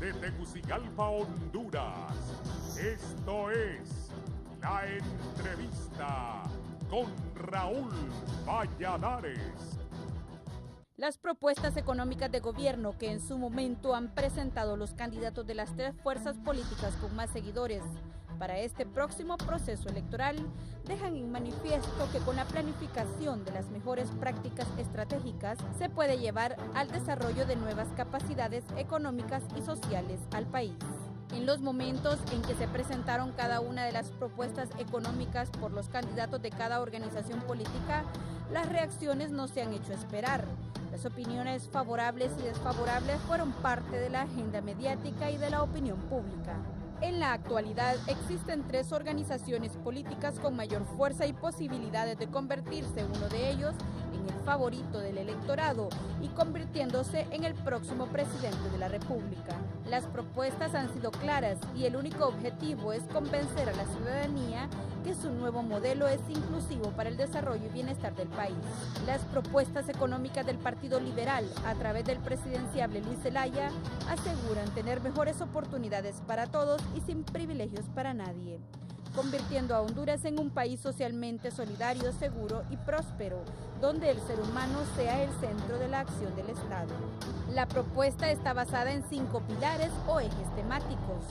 desde Tegucigalpa, Honduras. Esto es La Entrevista con Raúl Valladares. Las propuestas económicas de gobierno que en su momento han presentado los candidatos de las tres fuerzas políticas con más seguidores para este próximo proceso electoral dejan en manifiesto que con la planificación de las mejores prácticas estratégicas se puede llevar al desarrollo de nuevas capacidades económicas y sociales al país. En los momentos en que se presentaron cada una de las propuestas económicas por los candidatos de cada organización política, las reacciones no se han hecho esperar. Las opiniones favorables y desfavorables fueron parte de la agenda mediática y de la opinión pública. En la actualidad existen tres organizaciones políticas con mayor fuerza y posibilidades de convertirse uno de ellos en el favorito del electorado y convirtiéndose en el próximo presidente de la República. Las propuestas han sido claras y el único objetivo es convencer a la ciudadanía que su nuevo modelo es inclusivo para el desarrollo y bienestar del país. Las propuestas económicas del Partido Liberal, a través del presidenciable Luis Zelaya, aseguran tener mejores oportunidades para todos y sin privilegios para nadie, convirtiendo a Honduras en un país socialmente solidario, seguro y próspero, donde el ser humano sea el centro de la acción del Estado. La propuesta está basada en 5 pilares o ejes temáticos: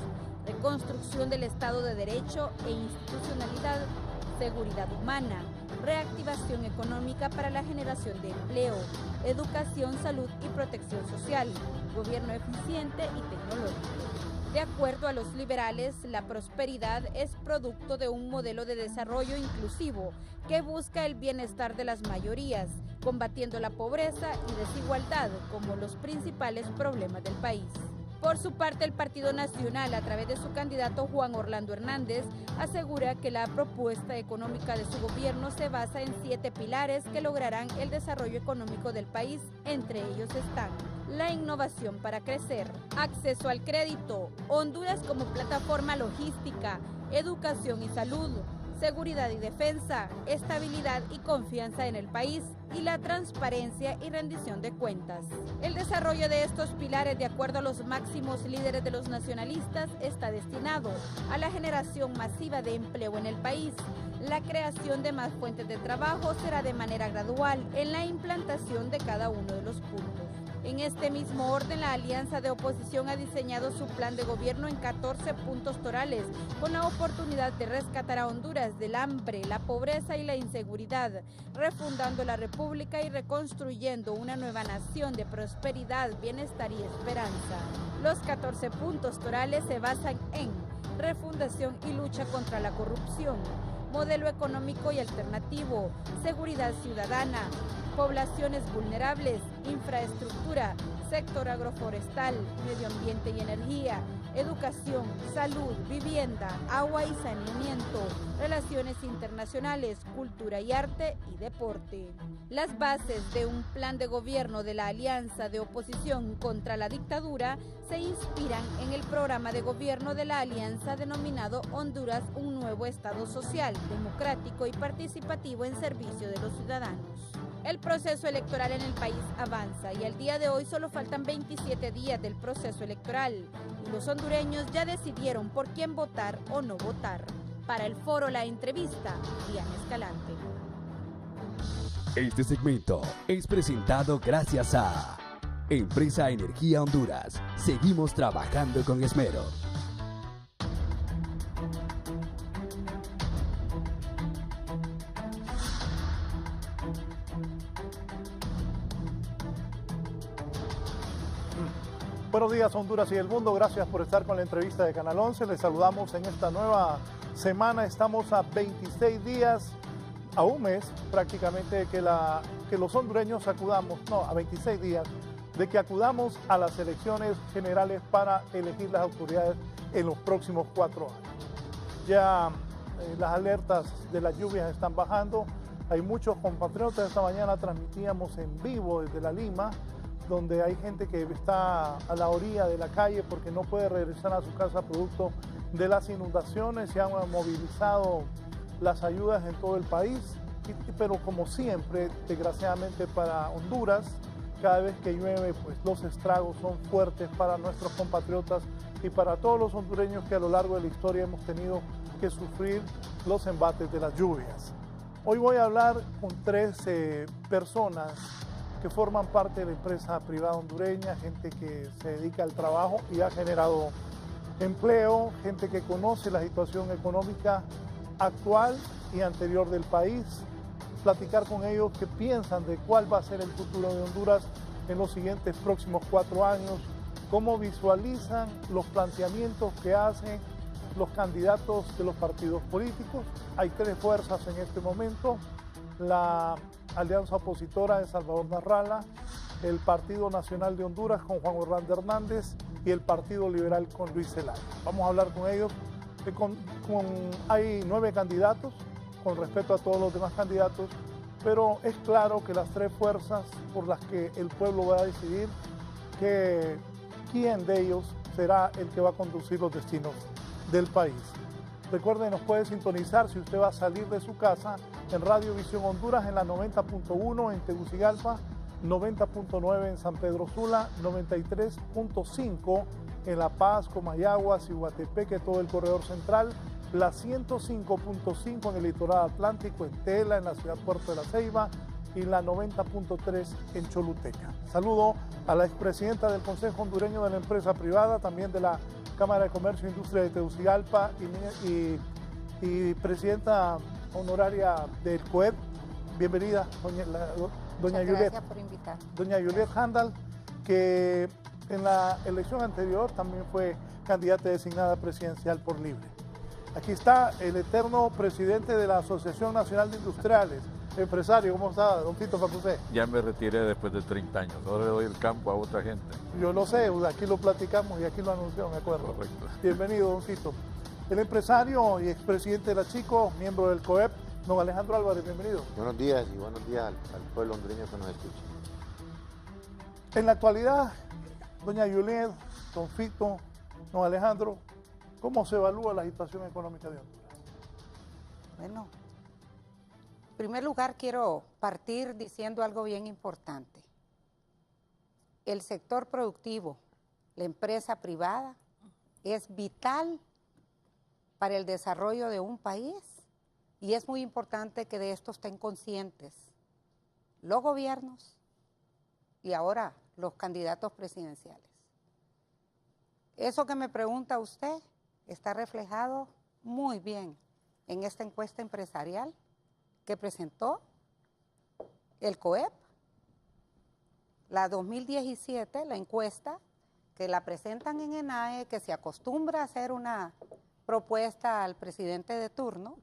reconstrucción del Estado de Derecho e institucionalidad, seguridad humana, reactivación económica para la generación de empleo, educación, salud y protección social, gobierno eficiente y tecnológico. De acuerdo a los liberales, la prosperidad es producto de un modelo de desarrollo inclusivo que busca el bienestar de las mayorías, combatiendo la pobreza y desigualdad como los principales problemas del país. Por su parte, el Partido Nacional, a través de su candidato Juan Orlando Hernández, asegura que la propuesta económica de su gobierno se basa en 7 pilares que lograrán el desarrollo económico del país. Entre ellos están: la innovación para crecer, acceso al crédito, Honduras como plataforma logística, educación y salud, seguridad y defensa, estabilidad y confianza en el país y la transparencia y rendición de cuentas. El desarrollo de estos pilares, de acuerdo a los máximos líderes de los nacionalistas, está destinado a la generación masiva de empleo en el país. La creación de más fuentes de trabajo será de manera gradual en la implantación de cada uno de los puntos. En este mismo orden, la alianza de oposición ha diseñado su plan de gobierno en 14 puntos torales, con la oportunidad de rescatar a Honduras del hambre, la pobreza y la inseguridad, refundando la República y reconstruyendo una nueva nación de prosperidad, bienestar y esperanza. Los 14 puntos torales se basan en refundación y lucha contra la corrupción, modelo económico y alternativo, seguridad ciudadana, poblaciones vulnerables, infraestructura, sector agroforestal, medio ambiente y energía, educación, salud, vivienda, agua y saneamiento, relaciones internacionales, cultura y arte y deporte. Las bases de un plan de gobierno de la Alianza de Oposición contra la Dictadura se inspiran en el programa de gobierno de la Alianza denominado Honduras, un nuevo Estado social, democrático y participativo en servicio de los ciudadanos. El proceso electoral en el país avanza y al día de hoy solo faltan 27 días del proceso electoral y los hondureños ya decidieron por quién votar o no votar. Para el foro La Entrevista, Diana Escalante. Este segmento es presentado gracias a Empresa Energía Honduras. Seguimos trabajando con esmero. Buenos días, Honduras y el mundo. Gracias por estar con la entrevista de Canal 11. Les saludamos en esta nueva semana. Estamos a 26 días, a un mes prácticamente, que los hondureños acudamos, no, a 26 días, de que acudamos a las elecciones generales para elegir las autoridades en los próximos 4 años. Ya las alertas de las lluvias están bajando. Hay muchos compatriotas. Esta mañana transmitíamos en vivo desde La Lima, donde hay gente que está a la orilla de la calle porque no puede regresar a su casa producto de las inundaciones. Se han movilizado las ayudas en todo el país, pero como siempre, desgraciadamente para Honduras, cada vez que llueve, pues los estragos son fuertes para nuestros compatriotas y para todos los hondureños que a lo largo de la historia hemos tenido que sufrir los embates de las lluvias. Hoy voy a hablar con tres personas que forman parte de la empresa privada hondureña, gente que se dedica al trabajo y ha generado empleo, gente que conoce la situación económica actual y anterior del país, platicar con ellos qué piensan de cuál va a ser el futuro de Honduras en los siguientes próximos 4 años, cómo visualizan los planteamientos que hacen los candidatos de los partidos políticos. Hay 3 fuerzas en este momento: la Alianza Opositora de Salvador Narrala, el Partido Nacional de Honduras con Juan Orlando Hernández y el Partido Liberal con Luis Zelaya. Vamos a hablar con ellos. Hay 9 candidatos, con respeto a todos los demás candidatos, pero es claro que las 3 fuerzas por las que el pueblo va a decidir quién de ellos será el que va a conducir los destinos del país. Recuerden, nos puede sintonizar si usted va a salir de su casa en Radio Visión Honduras en la 90.1 en Tegucigalpa, 90.9 en San Pedro Sula, 93.5 en La Paz, Comayagua, Ciguatepeque, todo el corredor central, la 105.5 en el litoral atlántico, en Tela, en la ciudad Puerto de la Ceiba, y la 90.3 en Choluteca. Saludo a la expresidenta del Consejo Hondureño de la Empresa Privada, también de la Cámara de Comercio e Industria de Tegucigalpa y presidenta honoraria del COEP. Bienvenida, doña Juliet. Gracias por invitar. Doña Juliet Handal, que en la elección anterior también fue candidata designada presidencial por Libre. Aquí está el eterno presidente de la Asociación Nacional de Industriales. Empresario, ¿cómo está, don Tito Facusé? Ya me retiré después de 30 años, ahora le doy el campo a otra gente. Yo lo sé, aquí lo platicamos y aquí lo anunció, me acuerdo. Correcto. Bienvenido, don Tito. El empresario y expresidente de la Chico, miembro del COEP, don Alejandro Álvarez, bienvenido. Buenos días y buenos días al pueblo hondureño que nos escucha. En la actualidad, doña Juliet, don Fito, don Alejandro, ¿cómo se evalúa la situación económica de Honduras? Bueno, en primer lugar quiero partir diciendo algo bien importante. El sector productivo, la empresa privada, es vital para el desarrollo de un país y es muy importante que de esto estén conscientes los gobiernos y ahora los candidatos presidenciales. Eso que me pregunta usted está reflejado muy bien en esta encuesta empresarial que presentó el COEP, la 2017, la encuesta que la presentan en ENAE, que se acostumbra a hacer una propuesta al presidente de turno,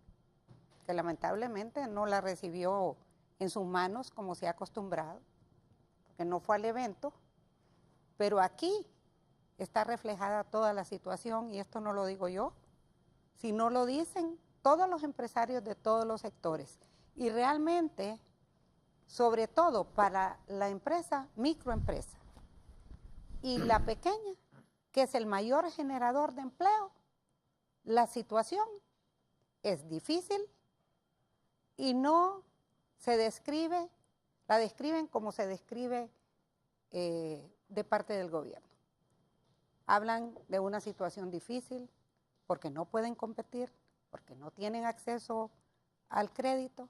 que lamentablemente no la recibió en sus manos como se ha acostumbrado, porque no fue al evento, pero aquí está reflejada toda la situación y esto no lo digo yo, sino lo dicen todos los empresarios de todos los sectores. Y realmente, sobre todo para la empresa, microempresa y la pequeña, que es el mayor generador de empleo, la situación es difícil y no se describe, la describen como se describe de parte del gobierno. Hablan de una situación difícil porque no pueden competir, porque no tienen acceso al crédito,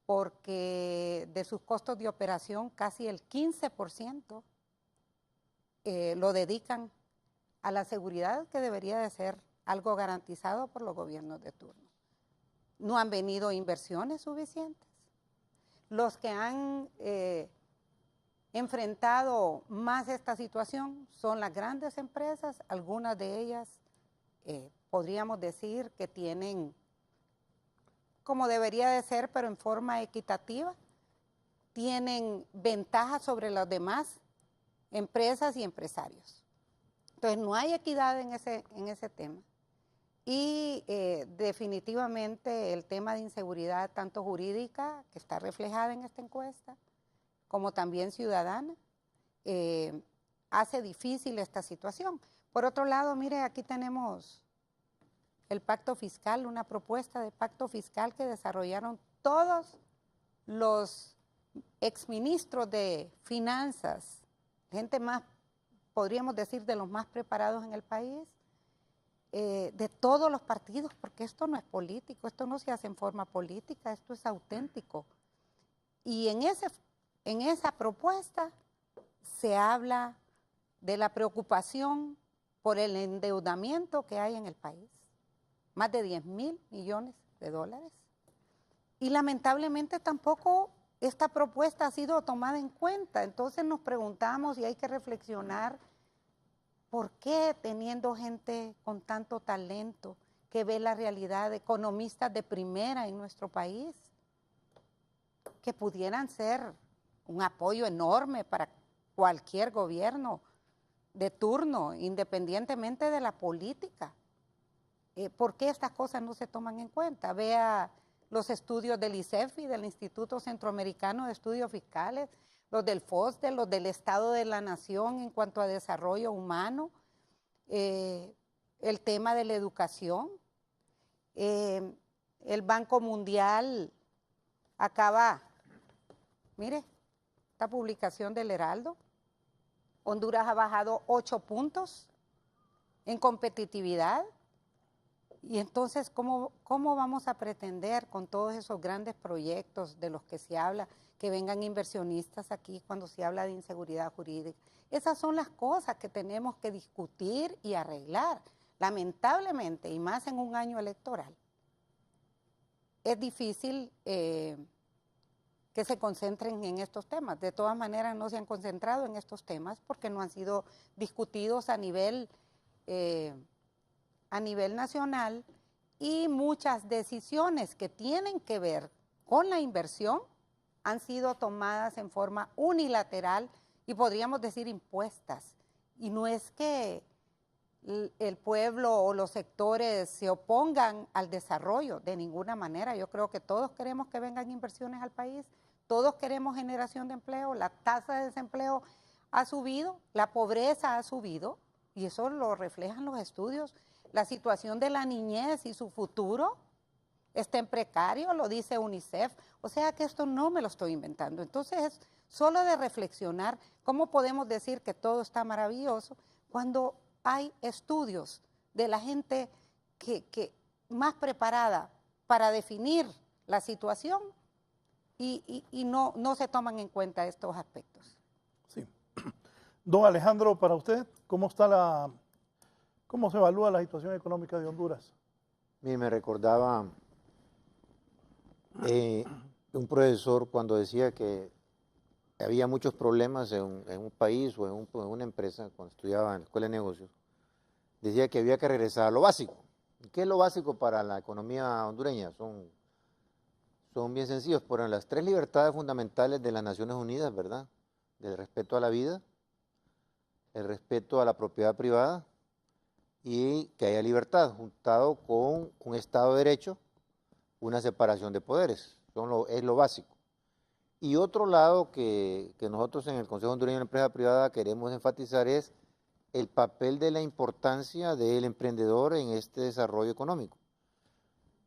porque de sus costos de operación casi el 15% lo dedican a la seguridad, que debería de ser algo garantizado por los gobiernos de turno. No han venido inversiones suficientes. Los que han enfrentado más esta situación son las grandes empresas, algunas de ellas podríamos decir que tienen, como debería de ser, pero en forma equitativa, tienen ventajas sobre las demás empresas y empresarios. Entonces no hay equidad en ese tema. Y definitivamente el tema de inseguridad, tanto jurídica, que está reflejada en esta encuesta, como también ciudadana, hace difícil esta situación. Por otro lado, mire, aquí tenemos el pacto fiscal, una propuesta de pacto fiscal que desarrollaron todos los exministros de finanzas, gente más, podríamos decir, de los más preparados en el país, de todos los partidos, porque esto no es político, esto no se hace en forma política, esto es auténtico. Y en esa propuesta se habla de la preocupación por el endeudamiento que hay en el país, más de 10.000 millones de dólares. Y lamentablemente tampoco esta propuesta ha sido tomada en cuenta. Entonces nos preguntamos y hay que reflexionar por qué, teniendo gente con tanto talento que ve la realidad, economistas de primera en nuestro país, que pudieran ser un apoyo enorme para cualquier gobierno de turno, independientemente de la política. ¿Por qué estas cosas no se toman en cuenta? Vea los estudios del ICEFI, del Instituto Centroamericano de Estudios Fiscales, los del FOSDE, los del Estado de la Nación en cuanto a desarrollo humano, el tema de la educación. El Banco Mundial acaba, mire, esta publicación del Heraldo, Honduras ha bajado 8 puntos en competitividad. Y entonces, ¿cómo vamos a pretender con todos esos grandes proyectos de los que se habla, que vengan inversionistas aquí cuando se habla de inseguridad jurídica? Esas son las cosas que tenemos que discutir y arreglar. Lamentablemente, y más en un año electoral, es difícil que se concentren en estos temas. De todas maneras, no se han concentrado en estos temas porque no han sido discutidos a nivel nacional, y muchas decisiones que tienen que ver con la inversión han sido tomadas en forma unilateral y podríamos decir impuestas. Y no es que el pueblo o los sectores se opongan al desarrollo de ninguna manera. Yo creo que todos queremos que vengan inversiones al país, todos queremos generación de empleo, la tasa de desempleo ha subido, la pobreza ha subido, y eso lo reflejan los estudios. La situación de la niñez y su futuro está en precario, lo dice UNICEF. O sea que esto no me lo estoy inventando. Entonces es solo de reflexionar cómo podemos decir que todo está maravilloso cuando hay estudios de la gente que más preparada para definir la situación y no se toman en cuenta estos aspectos. Sí. Don Alejandro, para usted, ¿cómo se evalúa la situación económica de Honduras? Me recordaba un profesor cuando decía que había muchos problemas en un país o en una empresa, cuando estudiaba en la Escuela de Negocios, decía que había que regresar a lo básico. ¿Qué es lo básico para la economía hondureña? Son bien sencillos, por las 3 libertades fundamentales de las Naciones Unidas, ¿verdad? El respeto a la vida, el respeto a la propiedad privada y que haya libertad, juntado con un Estado de Derecho, una separación de poderes. Es lo básico. Y otro lado que nosotros en el Consejo Hondureño de la Empresa Privada queremos enfatizar es el papel de la importancia del emprendedor en este desarrollo económico.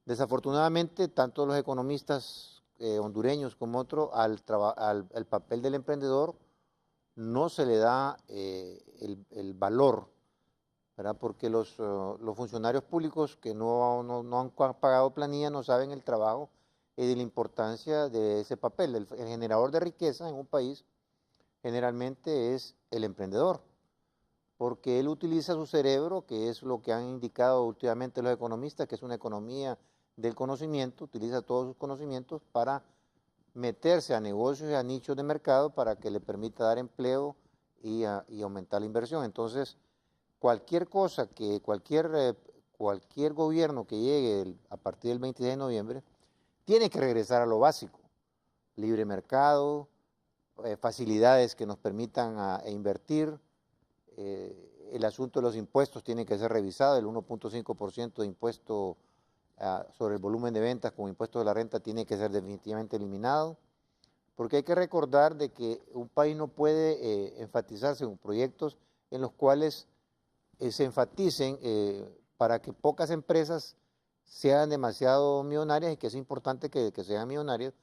Desafortunadamente, tanto los economistas hondureños como otros, al papel del emprendedor no se le da el valor, ¿verdad? Porque los funcionarios públicos que no han pagado planilla no saben el trabajo y de la importancia de ese papel. El generador de riqueza en un país generalmente es el emprendedor, porque él utiliza su cerebro, que es lo que han indicado últimamente los economistas, que es una economía del conocimiento, utiliza todos sus conocimientos para meterse a negocios y a nichos de mercado para que le permita dar empleo y aumentar la inversión. Entonces, cualquier cosa que cualquier gobierno que llegue a partir del 26 de noviembre tiene que regresar a lo básico: libre mercado, facilidades que nos permitan invertir. El asunto de los impuestos tiene que ser revisado. El 1.5% de impuesto sobre el volumen de ventas como impuesto de la renta tiene que ser definitivamente eliminado, porque hay que recordar de que un país no puede enfatizarse en proyectos en los cuales se enfaticen para que pocas empresas sean demasiado millonarias, y que es importante que sean millonarias,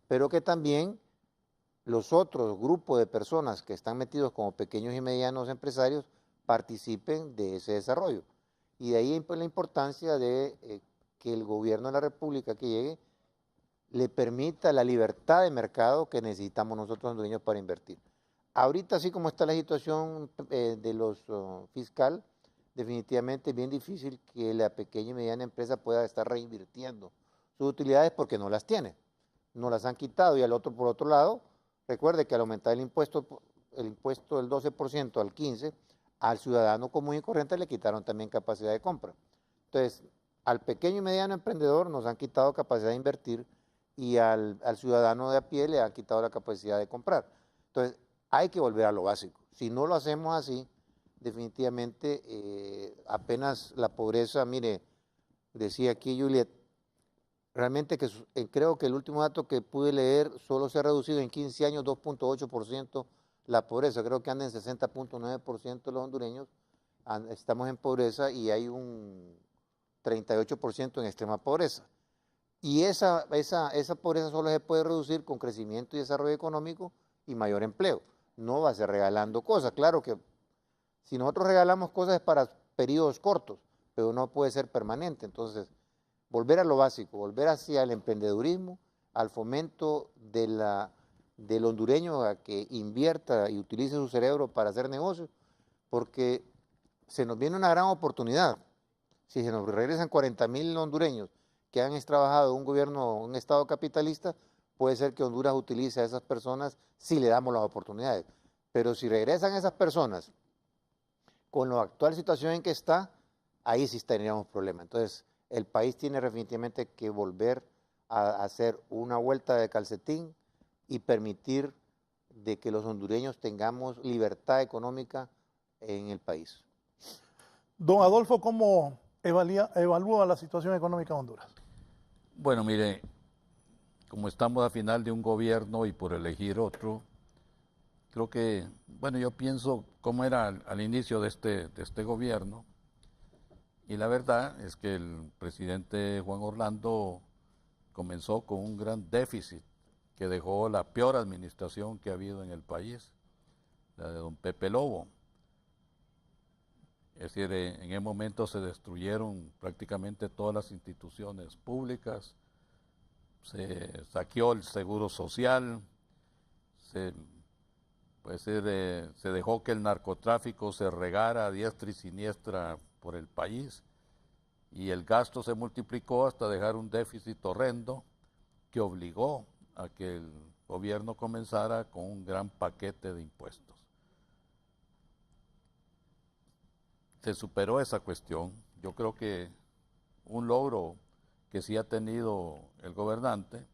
pero que también los otros grupos de personas que están metidos como pequeños y medianos empresarios participen de ese desarrollo. Y de ahí pues, la importancia de que el gobierno de la República que llegue le permita la libertad de mercado que necesitamos nosotros hondureños para invertir. Ahorita, así como está la situación de los fiscal, definitivamente es bien difícil que la pequeña y mediana empresa pueda estar reinvirtiendo sus utilidades porque no las tiene, no las han quitado. Y por otro lado, recuerde que al aumentar el impuesto del 12% al 15%, al ciudadano común y corriente le quitaron también capacidad de compra. Entonces, al pequeño y mediano emprendedor nos han quitado capacidad de invertir y al ciudadano de a pie le han quitado la capacidad de comprar. Entonces, hay que volver a lo básico. Si no lo hacemos así, definitivamente apenas la pobreza, mire, decía aquí Juliet, realmente que creo que el último dato que pude leer solo se ha reducido en 15 años 2.8% la pobreza. Creo que anda en 60.9% los hondureños, estamos en pobreza y hay un 38% en extrema pobreza. Y esa pobreza solo se puede reducir con crecimiento y desarrollo económico y mayor empleo. No va a ser regalando cosas. Claro que si nosotros regalamos cosas es para periodos cortos, pero no puede ser permanente. Entonces, volver a lo básico, volver hacia el emprendedurismo, al fomento del hondureño a que invierta y utilice su cerebro para hacer negocios, porque se nos viene una gran oportunidad. Si se nos regresan 40.000 hondureños que han trabajado en un gobierno, un estado capitalista, puede ser que Honduras utilice a esas personas si le damos las oportunidades. Pero si regresan esas personas con la actual situación en que está, ahí sí tendríamos problemas. Entonces, el país tiene definitivamente que volver a hacer una vuelta de calcetín y permitir de que los hondureños tengamos libertad económica en el país. Don Adolfo, ¿cómo evalúa la situación económica de Honduras? Bueno, mire, como estamos a final de un gobierno y por elegir otro, creo que, bueno, yo pienso cómo era al inicio de este gobierno, y la verdad es que el presidente Juan Orlando comenzó con un gran déficit que dejó la peor administración que ha habido en el país, la de don Pepe Lobo. Es decir, en ese momento se destruyeron prácticamente todas las instituciones públicas, se saqueó el seguro social, se dejó que el narcotráfico se regara a diestra y siniestra por el país, y el gasto se multiplicó hasta dejar un déficit horrendo que obligó a que el gobierno comenzara con un gran paquete de impuestos. Se superó esa cuestión. Yo creo que un logro que sí ha tenido el gobernante,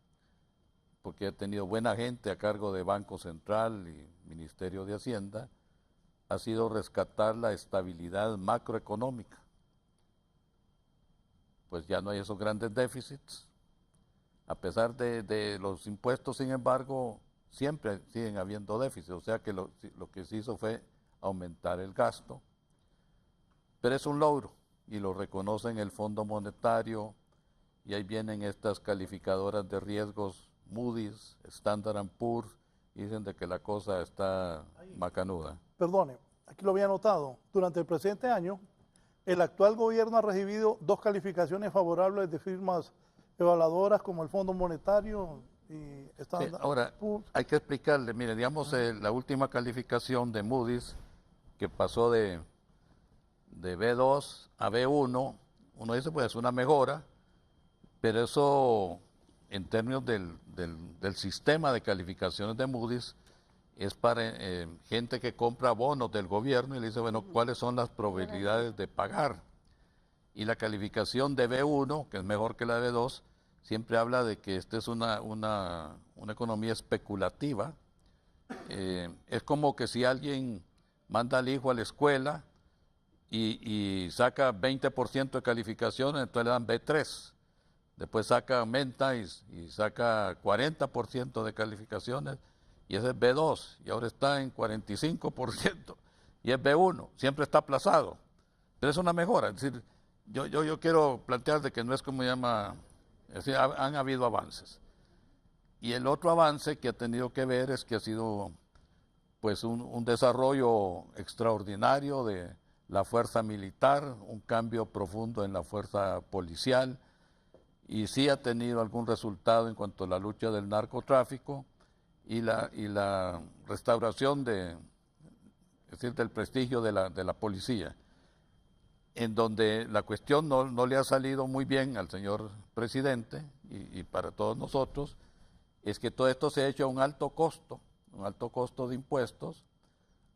porque ha tenido buena gente a cargo de Banco Central y Ministerio de Hacienda, ha sido rescatar la estabilidad macroeconómica. Pues ya no hay esos grandes déficits. A pesar de los impuestos, sin embargo, siempre siguen habiendo déficits. O sea que lo que se hizo fue aumentar el gasto. Pero es un logro y lo reconocen el Fondo Monetario, y ahí vienen estas calificadoras de riesgos, Moody's, Standard & Poor's, y dicen de que la cosa está macanuda. Perdone, aquí lo había notado. Durante el presente año, el actual gobierno ha recibido 2 calificaciones favorables de firmas evaluadoras como el Fondo Monetario y Standard & Ahora, Poor's. hay que explicarle, mire, digamos, la última calificación de Moody's, que pasó de B2 a B1, uno dice, pues es una mejora, pero eso en términos del sistema de calificaciones de Moody's es para gente que compra bonos del gobierno y le dice, bueno, ¿cuáles son las probabilidades de pagar? Y la calificación de B1, que es mejor que la de B2, siempre habla de que esta es una economía especulativa. Es como que si alguien manda al hijo a la escuela y saca 20% de calificaciones, entonces le dan B3. Después aumenta y saca 40% de calificaciones, y ese es B2, y ahora está en 45%, y es B1, siempre está aplazado. Pero es una mejora, es decir, yo quiero plantear de que no es como llama, es decir, han habido avances. Y el otro avance que ha tenido que ver es que ha sido pues un desarrollo extraordinario de la fuerza militar, un cambio profundo en la fuerza policial, y sí ha tenido algún resultado en cuanto a la lucha del narcotráfico y la restauración es decir, del prestigio de la policía, en donde la cuestión no le ha salido muy bien al señor presidente y para todos nosotros, es que todo esto se ha hecho a un alto costo de impuestos,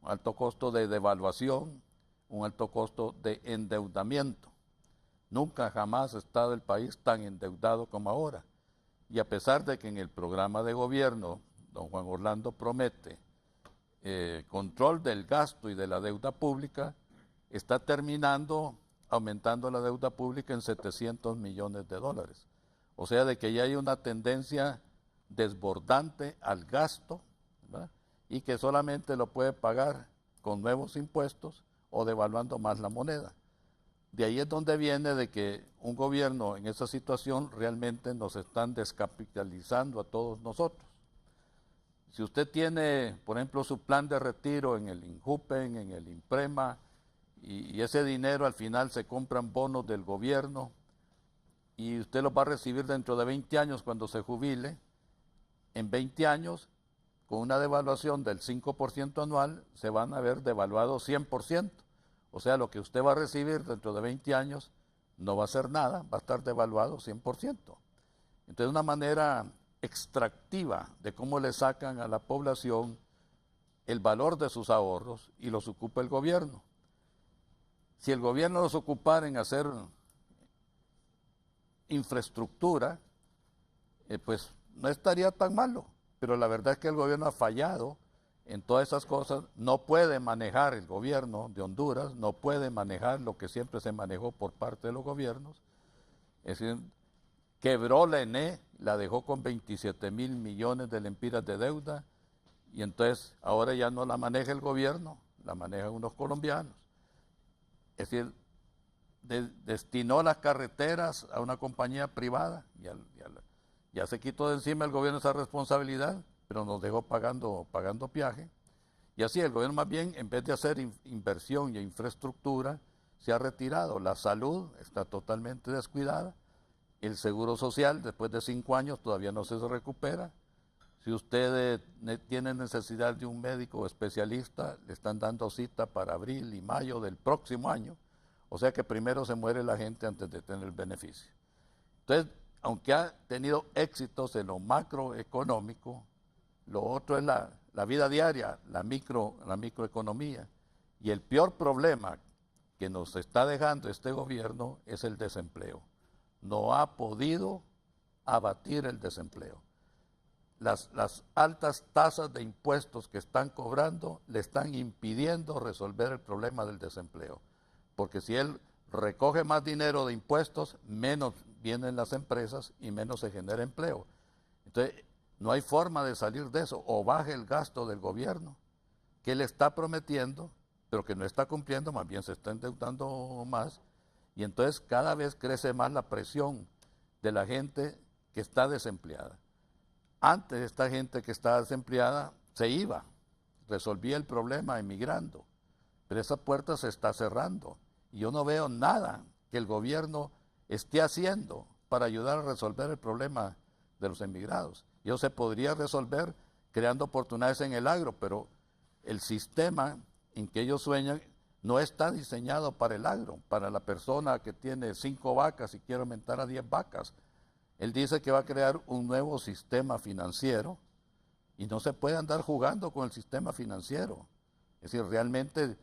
un alto costo de devaluación, un alto costo de endeudamiento. Nunca jamás ha estado el país tan endeudado como ahora. Y a pesar de que en el programa de gobierno don Juan Orlando promete control del gasto y de la deuda pública, está terminando aumentando la deuda pública en 700 millones de dólares. O sea, de que ya hay una tendencia desbordante al gasto, ¿verdad? Y que solamente lo puede pagar con nuevos impuestos o devaluando más la moneda. De ahí es donde viene de que un gobierno en esa situación realmente nos están descapitalizando a todos nosotros. Si usted tiene, por ejemplo, su plan de retiro en el INJUPEN, en el IMPREMA, y ese dinero al final se compran bonos del gobierno y usted los va a recibir dentro de 20 años cuando se jubile, en 20 años, con una devaluación del 5% anual, se van a ver devaluados 100%. O sea, lo que usted va a recibir dentro de 20 años no va a ser nada, va a estar devaluado 100%. Entonces, una manera extractiva de cómo le sacan a la población el valor de sus ahorros y los ocupa el gobierno. Si el gobierno los ocupara en hacer infraestructura, pues no estaría tan malo. Pero la verdad es que el gobierno ha fallado en todas esas cosas. No puede manejar el gobierno de Honduras, no puede manejar lo que siempre se manejó por parte de los gobiernos. Es decir, quebró la ENE, la dejó con 27 mil millones de lempiras de deuda, y entonces ahora ya no la maneja el gobierno, la manejan unos colombianos. Es decir, destinó las carreteras a una compañía privada, ya se quitó de encima el gobierno esa responsabilidad, pero nos dejó pagando peaje. Y así el gobierno más bien, en vez de hacer inversión y infraestructura, se ha retirado. La salud está totalmente descuidada. El seguro social, después de 5 años, todavía no se recupera. Si usted tiene necesidad de un médico especialista, le están dando cita para abril y mayo del próximo año. O sea que primero se muere la gente antes de tener el beneficio. Entonces, aunque ha tenido éxitos en lo macroeconómico, lo otro es la vida diaria, la microeconomía. Y el peor problema que nos está dejando este gobierno es el desempleo. No ha podido abatir el desempleo. Las altas tasas de impuestos que están cobrando le están impidiendo resolver el problema del desempleo. Porque si él recoge más dinero de impuestos, menos vienen las empresas y menos se genera empleo. Entonces, no hay forma de salir de eso. O baje el gasto del gobierno, que le está prometiendo, pero que no está cumpliendo, más bien se está endeudando más. Y entonces cada vez crece más la presión de la gente que está desempleada. Antes esta gente que estaba desempleada se iba, resolvía el problema emigrando, pero esa puerta se está cerrando. Y yo no veo nada que el gobierno esté haciendo para ayudar a resolver el problema de los emigrados. Y eso se podría resolver creando oportunidades en el agro, pero el sistema en que ellos sueñan no está diseñado para el agro, para la persona que tiene 5 vacas y quiere aumentar a 10 vacas. Él dice que va a crear un nuevo sistema financiero y no se puede andar jugando con el sistema financiero. Es decir, realmente,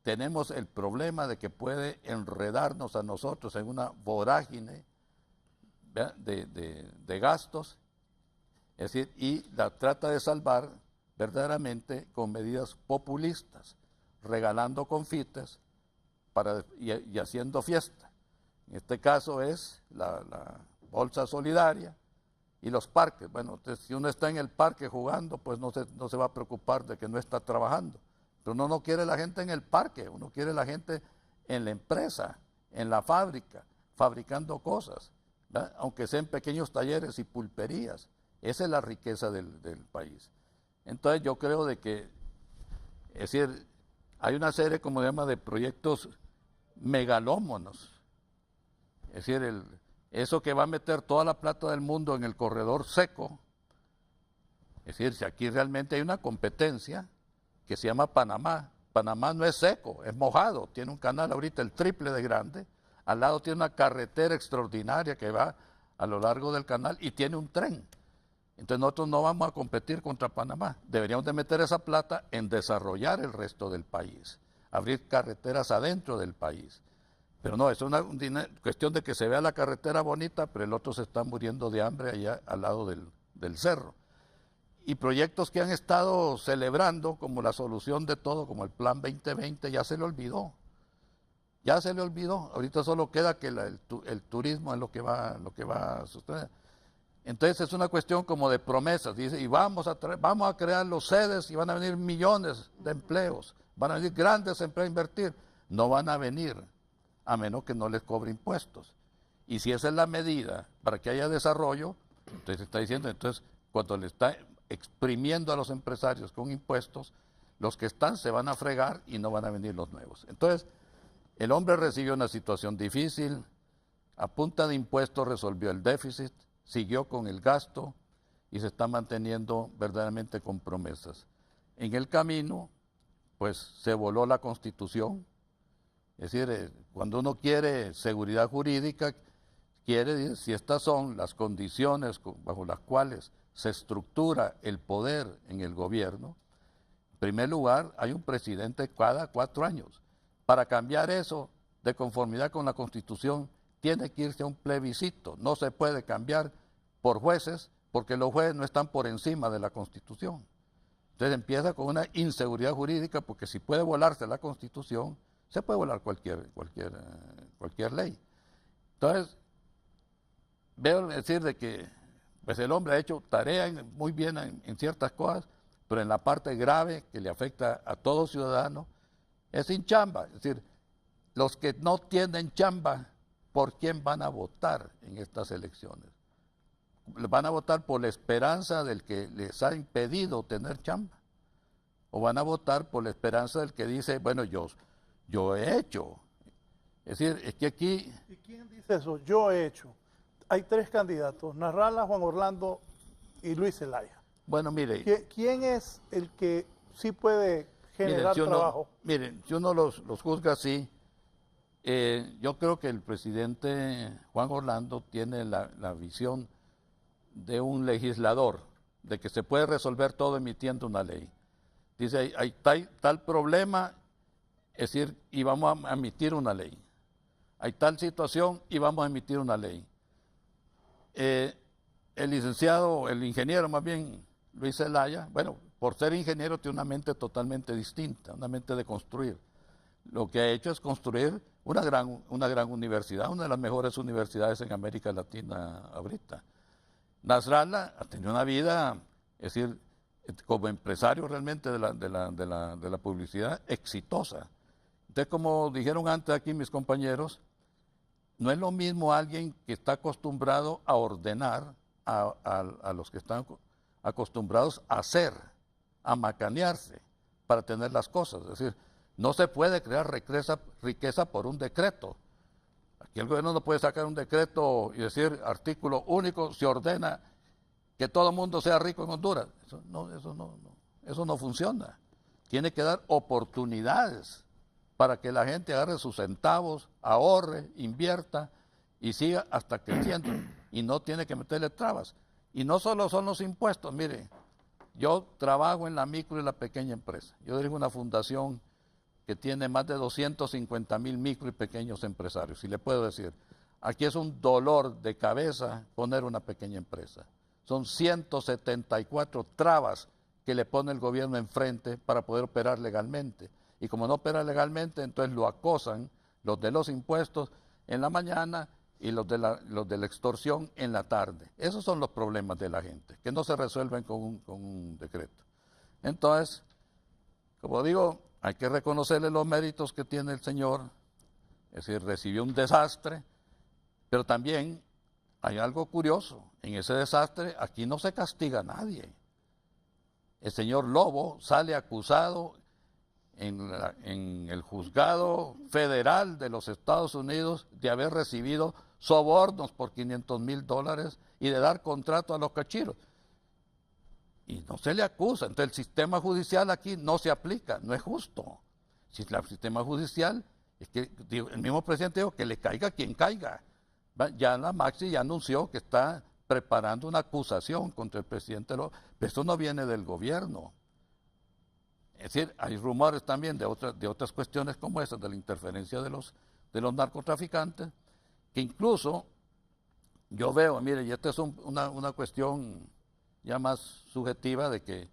tenemos el problema de que puede enredarnos a nosotros en una vorágine de gastos, es decir, y la trata de salvar verdaderamente con medidas populistas, regalando confites y haciendo fiesta. En este caso es la bolsa solidaria y los parques. Bueno, entonces, si uno está en el parque jugando, pues no se va a preocupar de que no está trabajando. Pero uno no quiere la gente en el parque, uno quiere la gente en la empresa, en la fábrica, fabricando cosas. ¿verdad? Aunque sean pequeños talleres y pulperías. Esa es la riqueza del país. Entonces yo creo de que, es decir, hay una serie, como se llama, de proyectos megalómanos. Es decir, eso que va a meter toda la plata del mundo en el corredor seco. Es decir, si aquí realmente hay una competencia que se llama Panamá. Panamá no es seco, es mojado. Tiene un canal ahorita el triple de grande. Al lado tiene una carretera extraordinaria que va a lo largo del canal y tiene un tren. Entonces nosotros no vamos a competir contra Panamá. Deberíamos de meter esa plata en desarrollar el resto del país, abrir carreteras adentro del país. Pero no, es una cuestión de que se vea la carretera bonita, pero el otro se está muriendo de hambre allá al lado del cerro. Y proyectos que han estado celebrando como la solución de todo, como el Plan 2020, ya se le olvidó. Ya se le olvidó. Ahorita solo queda que el turismo es lo que va a sostener. Entonces es una cuestión como de promesas. Dice, y vamos a crear los sedes y van a venir millones de empleos. Van a venir grandes empleos a invertir. No van a venir a menos que no les cobre impuestos. Y si esa es la medida para que haya desarrollo, entonces está diciendo, entonces cuando le está exprimiendo a los empresarios con impuestos, los que están se van a fregar y no van a venir los nuevos. Entonces, el hombre recibió una situación difícil, a punta de impuestos resolvió el déficit, siguió con el gasto y se está manteniendo verdaderamente con promesas. En el camino, pues se voló la Constitución. Es decir, cuando uno quiere seguridad jurídica, quiere decir si estas son las condiciones bajo las cuales se estructura el poder en el gobierno. En primer lugar, hay un presidente cada 4 años. Para cambiar eso de conformidad con la Constitución, tiene que irse a un plebiscito. No se puede cambiar por jueces, porque los jueces no están por encima de la Constitución. Entonces empieza con una inseguridad jurídica, porque si puede volarse la Constitución, se puede volar cualquier ley. Entonces, veo decir de que pues el hombre ha hecho tarea muy bien en ciertas cosas, pero en la parte grave que le afecta a todo ciudadano, es sin chamba. Es decir, los que no tienen chamba, ¿por quién van a votar en estas elecciones? ¿Van a votar por la esperanza del que les ha impedido tener chamba? ¿O van a votar por la esperanza del que dice, bueno, yo he hecho? Es decir, es que aquí... ¿Y quién dice eso? Yo he hecho. Hay 3 candidatos, Nasrallah, Juan Orlando y Luis Zelaya. Bueno, mire... ¿Quién es el que sí puede generar trabajo? Miren, si uno los juzga así, yo creo que el presidente Juan Orlando tiene la visión de un legislador, de que se puede resolver todo emitiendo una ley. Dice, hay tal problema, es decir, y vamos a emitir una ley. Hay tal situación y vamos a emitir una ley. El ingeniero más bien, Luis Zelaya, bueno, por ser ingeniero tiene una mente totalmente distinta, una mente de construir. Lo que ha hecho es construir una gran universidad, una de las mejores universidades en América Latina ahorita. Nasrallah ha tenido una vida, es decir, como empresario realmente de la publicidad, exitosa. Entonces, como dijeron antes aquí mis compañeros, no es lo mismo alguien que está acostumbrado a ordenar a los que están acostumbrados a hacer, a macanearse para tener las cosas. Es decir, no se puede crear riqueza por un decreto. Aquí el gobierno no puede sacar un decreto y decir, artículo único, se ordena que todo el mundo sea rico en Honduras. Eso no funciona. Tiene que dar oportunidades para que la gente agarre sus centavos, ahorre, invierta y siga hasta creciendo. Y no tiene que meterle trabas. Y no solo son los impuestos. Mire, yo trabajo en la micro y la pequeña empresa. Yo dirijo una fundación que tiene más de 250,000 micro y pequeños empresarios. Y le puedo decir, aquí es un dolor de cabeza poner una pequeña empresa. Son 174 trabas que le pone el gobierno enfrente para poder operar legalmente. Y como no opera legalmente, entonces lo acosan los de los impuestos en la mañana y los de la extorsión en la tarde. Esos son los problemas de la gente, que no se resuelven con un decreto. Entonces, como digo, hay que reconocerle los méritos que tiene el señor, es decir, recibió un desastre, pero también hay algo curioso. En ese desastre aquí no se castiga a nadie. El señor Lobo sale acusado en el juzgado federal de los Estados Unidos de haber recibido sobornos por $500,000 y de dar contrato a los cachiros. Y no se le acusa. Entonces el sistema judicial aquí no se aplica, no es justo. Si el sistema judicial, es que el mismo presidente dijo que le caiga quien caiga. Ya la Maxi ya anunció que está preparando una acusación contra el presidente López, pero eso no viene del gobierno. Es decir, hay rumores también de otras cuestiones como esas, de la interferencia de los narcotraficantes, que incluso yo veo, mire, y esta es una cuestión ya más subjetiva, de que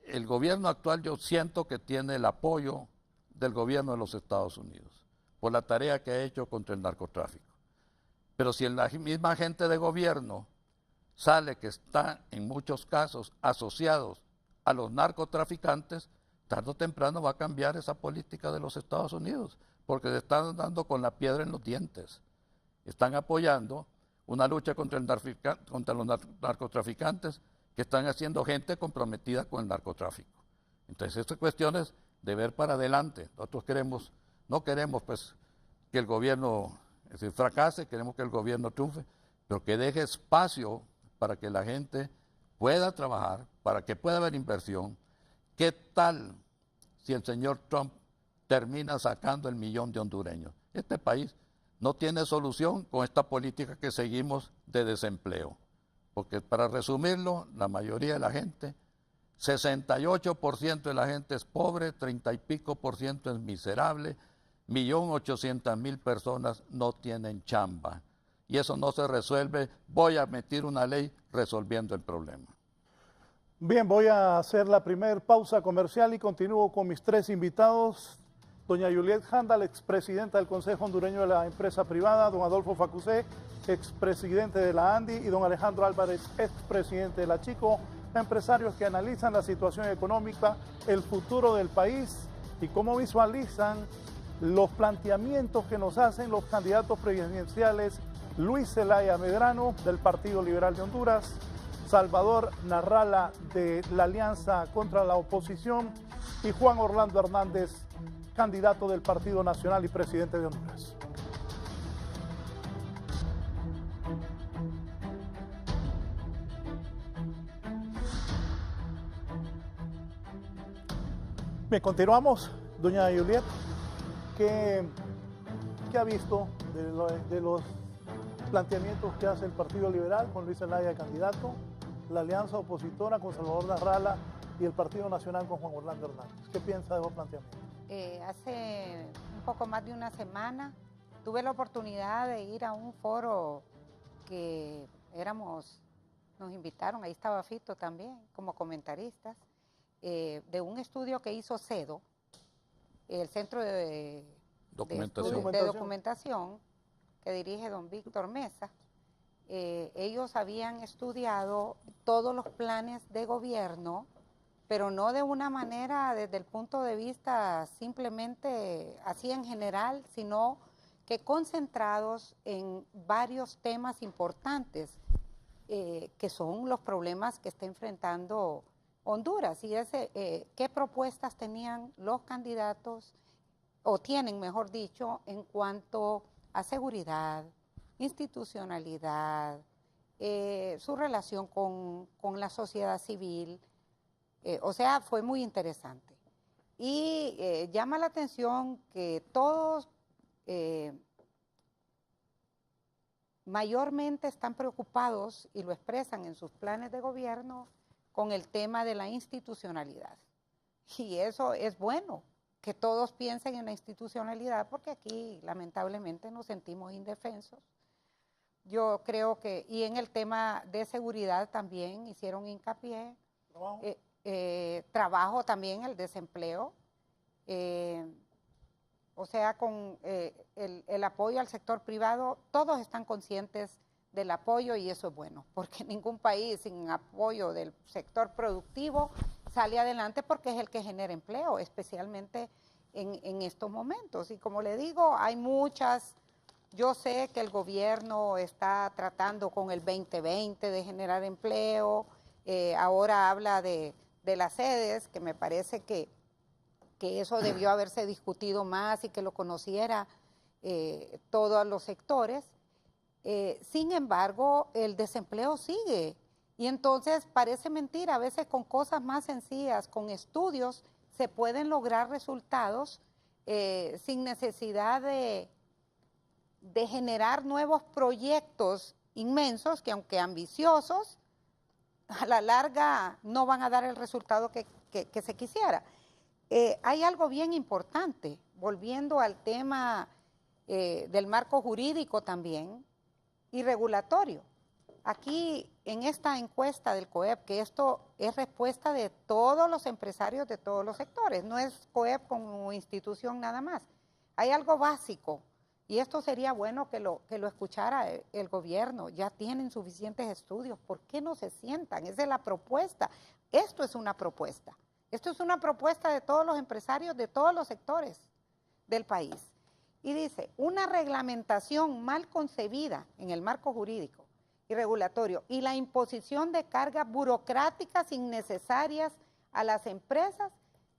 el gobierno actual yo siento que tiene el apoyo del gobierno de los Estados Unidos por la tarea que ha hecho contra el narcotráfico. Pero si la misma gente de gobierno sale que está en muchos casos asociados a los narcotraficantes, tarde o temprano va a cambiar esa política de los Estados Unidos, porque se están dando con la piedra en los dientes. Están apoyando una lucha contra los narcotraficantes que están haciendo gente comprometida con el narcotráfico. Entonces, estas cuestiones de ver para adelante. Nosotros no queremos pues que el gobierno fracase, queremos que el gobierno triunfe, pero que deje espacio para que la gente pueda trabajar, para que pueda haber inversión. ¿Qué tal si el señor Trump termina sacando el 1.000.000 de hondureños? Este país no tiene solución con esta política que seguimos de desempleo. Porque para resumirlo, la mayoría de la gente, 68% de la gente es pobre, 30 y pico % es miserable, 1.800.000 personas no tienen chamba. Y eso no se resuelve. Voy a meter una ley resolviendo el problema. Bien, voy a hacer la primera pausa comercial y continúo con mis tres invitados. Doña Juliet Handal, expresidenta del Consejo Hondureño de la Empresa Privada, don Adolfo Facusé, expresidente de la ANDI, y don Alejandro Álvarez, expresidente de la Chico, empresarios que analizan la situación económica, el futuro del país y cómo visualizan los planteamientos que nos hacen los candidatos presidenciales Luis Zelaya Medrano, del Partido Liberal de Honduras, Salvador Narrala, de la Alianza contra la Oposición, y Juan Orlando Hernández, candidato del Partido Nacional y presidente de Honduras. Bien, continuamos. Doña Juliet, ¿qué ha visto de los planteamientos que hace el Partido Liberal con Luis Zelaya de candidato, la alianza opositora con Salvador Narrala y el Partido Nacional con Juan Orlando Hernández? ¿Qué piensa de los planteamientos? Hace un poco más de una semana tuve la oportunidad de ir a un foro que nos invitaron, ahí estaba Fito también, como comentaristas, de un estudio que hizo CEDO, el Centro de Documentación, que dirige don Víctor Mesa. Ellos habían estudiado todos los planes de gobierno, pero no de una manera desde el punto de vista simplemente así en general, sino que concentrados en varios temas importantes, que son los problemas que está enfrentando Honduras, y qué propuestas tenían los candidatos, o tienen, mejor dicho, en cuanto a seguridad, institucionalidad, su relación con la sociedad civil. O sea, fue muy interesante. Y llama la atención que todos mayormente están preocupados, y lo expresan en sus planes de gobierno, con el tema de la institucionalidad. Y eso es bueno, que todos piensen en la institucionalidad, porque aquí lamentablemente nos sentimos indefensos. Yo creo que, y en el tema de seguridad también hicieron hincapié, trabajo también, el desempleo, o sea, con el apoyo al sector privado, todos están conscientes del apoyo, y eso es bueno, porque ningún país sin apoyo del sector productivo sale adelante, porque es el que genera empleo, especialmente en estos momentos. Y como le digo, hay muchas Yo sé que el gobierno está tratando con el 2020 de generar empleo, ahora habla de las sedes, que me parece que eso debió haberse discutido más y que lo conociera todos los sectores. Sin embargo, el desempleo sigue y entonces parece mentira, a veces con cosas más sencillas, con estudios, se pueden lograr resultados sin necesidad de generar nuevos proyectos inmensos que, aunque ambiciosos, a la larga no van a dar el resultado que se quisiera. Hay algo bien importante, volviendo al tema del marco jurídico también y regulatorio. Aquí en esta encuesta del COEP, que esto es respuesta de todos los empresarios de todos los sectores, no es COEP como institución nada más. Hay algo básico y esto sería bueno que lo escuchara el gobierno. Ya tienen suficientes estudios, ¿por qué no se sientan? Esa es la propuesta. Esto es una propuesta. Esto es una propuesta de todos los empresarios de todos los sectores del país. Y dice, una reglamentación mal concebida en el marco jurídico y regulatorio y la imposición de cargas burocráticas innecesarias a las empresas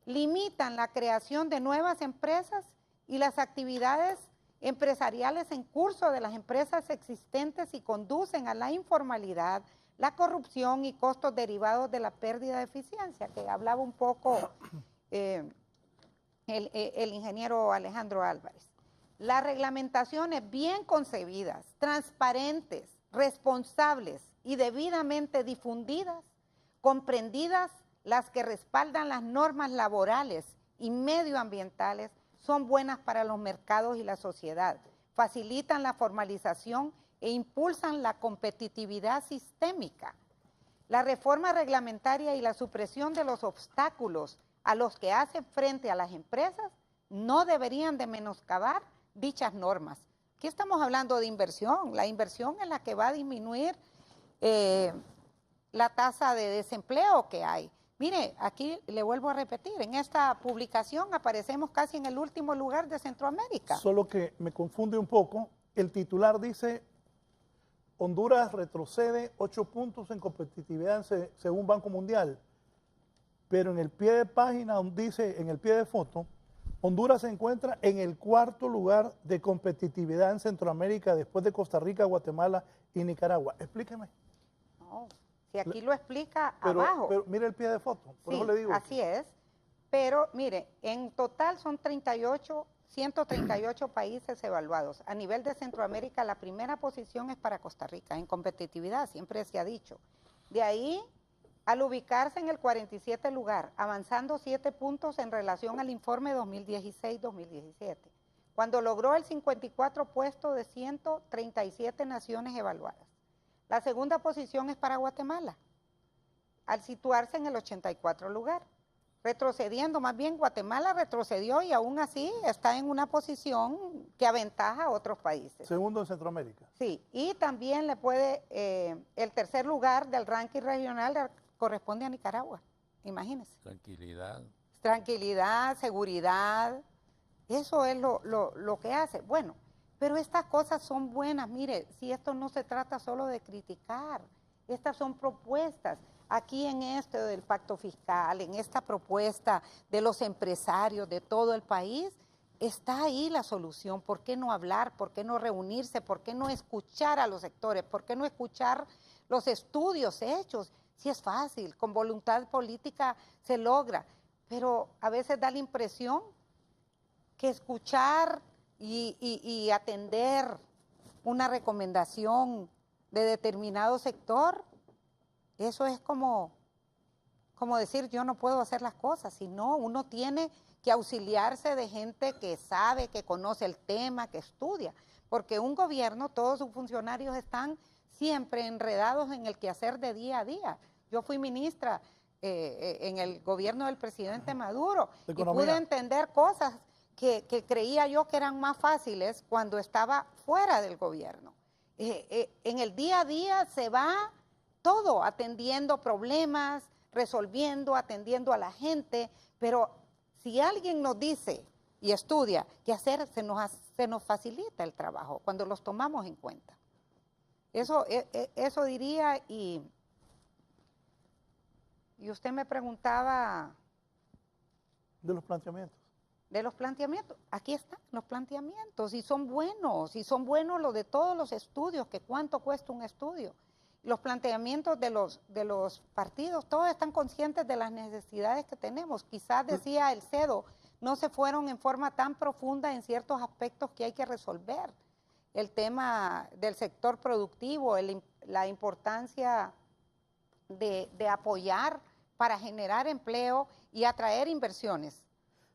limitan la creación de nuevas empresas y las actividades empresariales en curso de las empresas existentes y conducen a la informalidad, la corrupción y costos derivados de la pérdida de eficiencia, que hablaba un poco el ingeniero Alejandro Álvarez. Las reglamentaciones bien concebidas, transparentes, responsables y debidamente difundidas, comprendidas las que respaldan las normas laborales y medioambientales, son buenas para los mercados y la sociedad, facilitan la formalización e impulsan la competitividad sistémica. La reforma reglamentaria y la supresión de los obstáculos a los que hacen frente a las empresas no deberían de menoscabar dichas normas. Aquí estamos hablando de inversión. La inversión es la que va a disminuir la tasa de desempleo que hay. Mire, aquí le vuelvo a repetir, en esta publicación aparecemos casi en el último lugar de Centroamérica. Solo que me confunde un poco, el titular dice, Honduras retrocede 8 puntos en competitividad según Banco Mundial, pero en el pie de página dice, en el pie de foto, Honduras se encuentra en el 4º lugar de competitividad en Centroamérica después de Costa Rica, Guatemala y Nicaragua. Explíqueme. No. Si aquí lo explica abajo. Pero mire el pie de foto, por sí, eso le digo. Así es, pero mire, en total son 138 países evaluados. A nivel de Centroamérica, la primera posición es para Costa Rica, en competitividad, siempre se ha dicho. De ahí, al ubicarse en el 47 lugar, avanzando 7 puntos en relación al informe 2016-2017, cuando logró el 54 puesto de 137 naciones evaluadas. La segunda posición es para Guatemala, al situarse en el 84 lugar. Retrocediendo, más bien Guatemala retrocedió y aún así está en una posición que aventaja a otros países. Segundo en Centroamérica. Sí, y también le puede, el tercer lugar del ranking regional corresponde a Nicaragua, imagínense. Tranquilidad. Tranquilidad, seguridad, eso es lo que hace. Bueno, pero estas cosas son buenas. Mire, si esto no se trata solo de criticar, estas son propuestas. Aquí en esto del pacto fiscal, en esta propuesta de los empresarios de todo el país, está ahí la solución. ¿Por qué no hablar? ¿Por qué no reunirse? ¿Por qué no escuchar a los sectores? ¿Por qué no escuchar los estudios hechos? Si es fácil, con voluntad política se logra, pero a veces da la impresión que escuchar y atender una recomendación de determinado sector, eso es como decir yo no puedo hacer las cosas, sino uno tiene que auxiliarse de gente que sabe, que conoce el tema, que estudia, porque un gobierno, todos sus funcionarios están siempre enredados en el quehacer de día a día. Yo fui ministra en el gobierno del presidente Maduro y pude entender cosas que creía yo que eran más fáciles cuando estaba fuera del gobierno. En el día a día se va todo atendiendo problemas, resolviendo, atendiendo a la gente, pero si alguien nos dice y estudia qué hacer, se nos facilita el trabajo cuando los tomamos en cuenta. Eso diría, y usted me preguntaba De los planteamientos. de los planteamientos. Aquí están los planteamientos y son buenos los de todos los estudios, que cuánto cuesta un estudio. Los planteamientos de los partidos, todos están conscientes de las necesidades que tenemos. Quizás, decía el CEDO, no se fueron en forma tan profunda en ciertos aspectos que hay que resolver. El tema del sector productivo, la importancia de apoyar para generar empleo y atraer inversiones.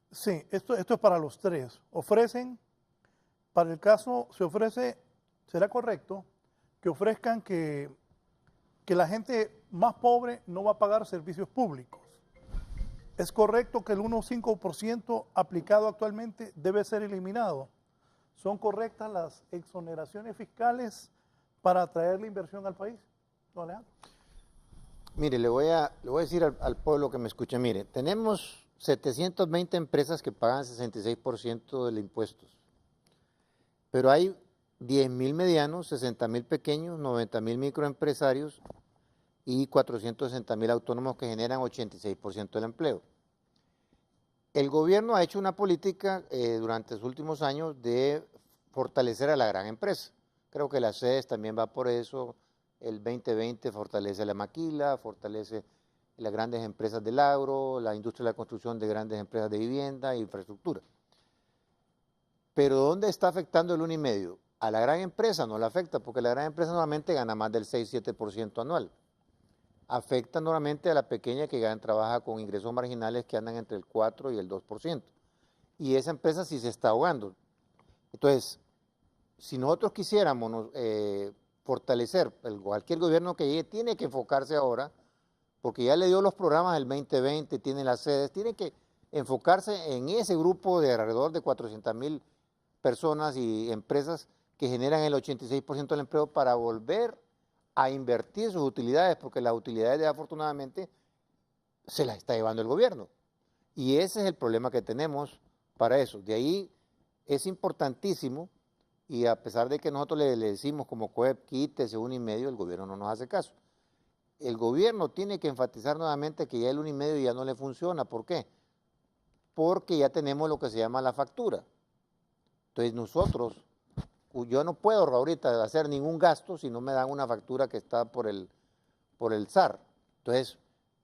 Sí, esto es para los tres. Ofrecen, para el caso, se ofrece, será correcto que ofrezcan que la gente más pobre no va a pagar servicios públicos. Es correcto que el 1,5% aplicado actualmente debe ser eliminado. ¿Son correctas las exoneraciones fiscales para atraer la inversión al país? ¿No, Alejandro? Mire, le voy a decir al pueblo que me escuche, mire, tenemos 720 empresas que pagan 66% de los impuestos, pero hay 10.000 medianos, 60.000 pequeños, 90.000 microempresarios y 460.000 autónomos que generan 86% del empleo. El gobierno ha hecho una política durante los últimos años de fortalecer a la gran empresa. Creo que la CEDES también va por eso. El 2020 fortalece la maquila, fortalece las grandes empresas del agro, la industria de la construcción de grandes empresas de vivienda e infraestructura. Pero ¿dónde está afectando el 1,5%? A la gran empresa no la afecta, porque la gran empresa normalmente gana más del 6-7% anual. Afecta normalmente a la pequeña que trabaja con ingresos marginales que andan entre el 4 y el 2%. Y esa empresa sí se está ahogando. Entonces, si nosotros quisiéramos fortalecer, cualquier gobierno que llegue tiene que enfocarse ahora, porque ya le dio los programas del 2020, tiene las sedes, tiene que enfocarse en ese grupo de alrededor de 400.000 personas y empresas que generan el 86% del empleo para volver a invertir sus utilidades, porque las utilidades desafortunadamente se las está llevando el gobierno. Y ese es el problema que tenemos para eso. De ahí es importantísimo, y a pesar de que nosotros le decimos como COEP, quítese 1,5%, el gobierno no nos hace caso. El gobierno tiene que enfatizar nuevamente que ya el 1,5% ya no le funciona. ¿Por qué? Porque ya tenemos lo que se llama la factura. Entonces nosotros, yo no puedo ahorita hacer ningún gasto si no me dan una factura que está por el SAR. Entonces,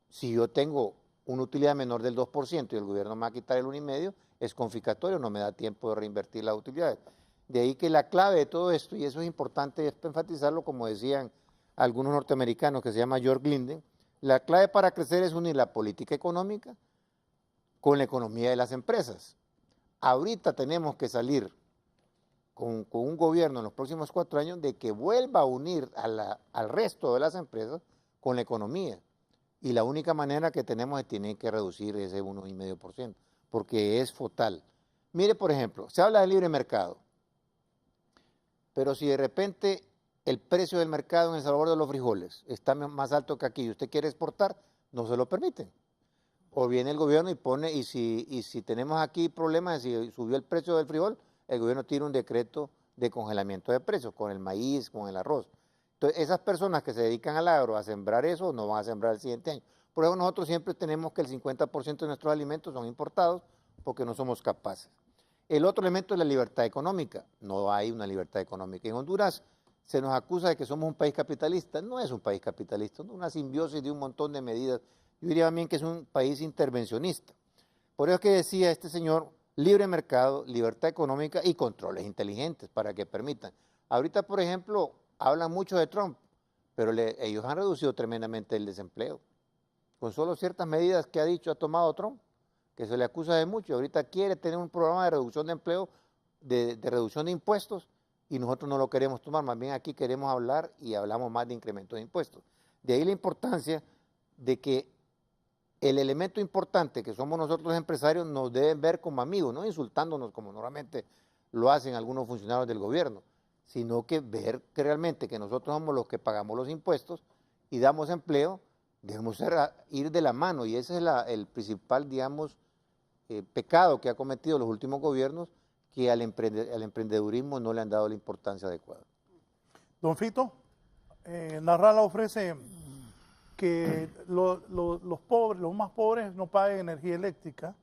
si yo tengo una utilidad menor del 2% y el gobierno me va a quitar el 1,5%, es confiscatorio, no me da tiempo de reinvertir las utilidades. De ahí que la clave de todo esto, y eso es importante enfatizarlo, como decían algunos norteamericanos, que se llama George Linden, la clave para crecer es unir la política económica con la economía de las empresas. Ahorita tenemos que salir con un gobierno en los próximos 4 años de que vuelva a unir al resto de las empresas con la economía. Y la única manera que tenemos es tener que reducir ese 1,5%, porque es fatal. Mire, por ejemplo, se habla de libre mercado, pero si de repente el precio del mercado en El Salvador de los frijoles está más alto que aquí y usted quiere exportar, no se lo permiten. O viene el gobierno y pone, y si tenemos aquí problemas, si subió el precio del frijol, el gobierno tiene un decreto de congelamiento de precios, con el maíz, con el arroz. Entonces, esas personas que se dedican al agro a sembrar eso, no van a sembrar el siguiente año. Por eso nosotros siempre tenemos que el 50% de nuestros alimentos son importados porque no somos capaces. El otro elemento es la libertad económica. No hay una libertad económica. En Honduras se nos acusa de que somos un país capitalista. No es un país capitalista, es una simbiosis de un montón de medidas. Yo diría también que es un país intervencionista. Por eso es que decía este señor, libre mercado, libertad económica y controles inteligentes para que permitan. Ahorita, por ejemplo, hablan mucho de Trump, pero ellos han reducido tremendamente el desempleo. Con solo ciertas medidas que ha tomado Trump, que se le acusa de mucho. Ahorita quiere tener un programa de reducción de empleo, de reducción de impuestos, y nosotros no lo queremos tomar. Más bien aquí queremos hablar y hablamos más de incremento de impuestos. De ahí la importancia de que el elemento importante que somos nosotros los empresarios nos deben ver como amigos, no insultándonos como normalmente lo hacen algunos funcionarios del gobierno, sino que ver que realmente que nosotros somos los que pagamos los impuestos y damos empleo, debemos ir de la mano, y ese es el principal, digamos, pecado que ha cometido los últimos gobiernos, que al emprendedurismo no le han dado la importancia adecuada. Don Fito, Nasrallah ofrece que los pobres, los más pobres no paguen energía eléctrica.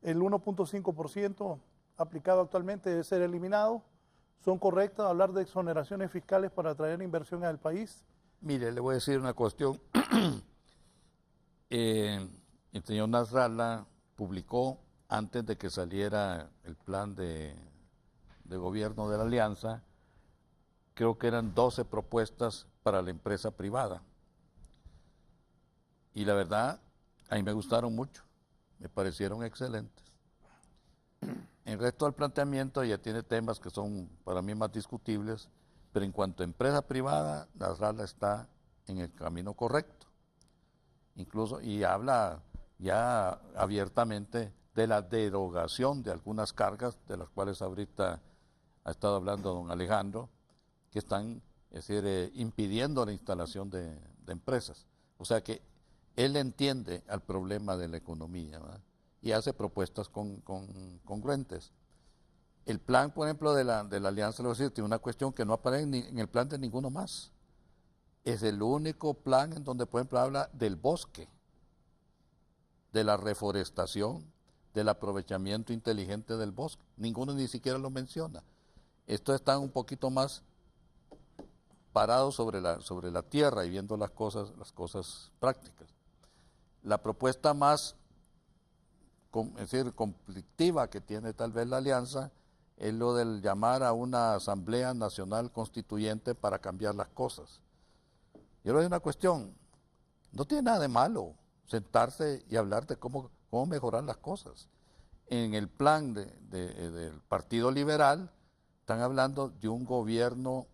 El 1.5% aplicado actualmente debe ser eliminado. ¿Son correctas hablar de exoneraciones fiscales para atraer inversión al país? Mire, le voy a decir una cuestión. El señor Nasrallah publicó, antes de que saliera el plan de gobierno de la Alianza, creo que eran 12 propuestas para la empresa privada. Y la verdad, a mí me gustaron mucho, me parecieron excelentes. En resto del planteamiento ya tiene temas que son para mí más discutibles, pero en cuanto a empresa privada, Nasrallah está en el camino correcto. Incluso, y habla ya abiertamente de la derogación de algunas cargas, de las cuales ahorita ha estado hablando don Alejandro, que están, es decir, impidiendo la instalación de empresas. O sea que él entiende al problema de la economía, ¿verdad? Y hace propuestas congruentes. El plan, por ejemplo, de la Alianza, le voy a decir, tiene una cuestión que no aparece en el plan de ninguno más. Es el único plan en donde, por ejemplo, habla del bosque, de la reforestación, del aprovechamiento inteligente del bosque. Ninguno ni siquiera lo menciona. Estos están un poquito más parados sobre la tierra y viendo las cosas prácticas. La propuesta más es decir, conflictiva que tiene tal vez la Alianza es lo del llamar a una Asamblea Nacional Constituyente para cambiar las cosas. Yo le doy una cuestión, no tiene nada de malo sentarse y hablar de cómo mejorar las cosas. En el plan del Partido Liberal están hablando de un gobierno,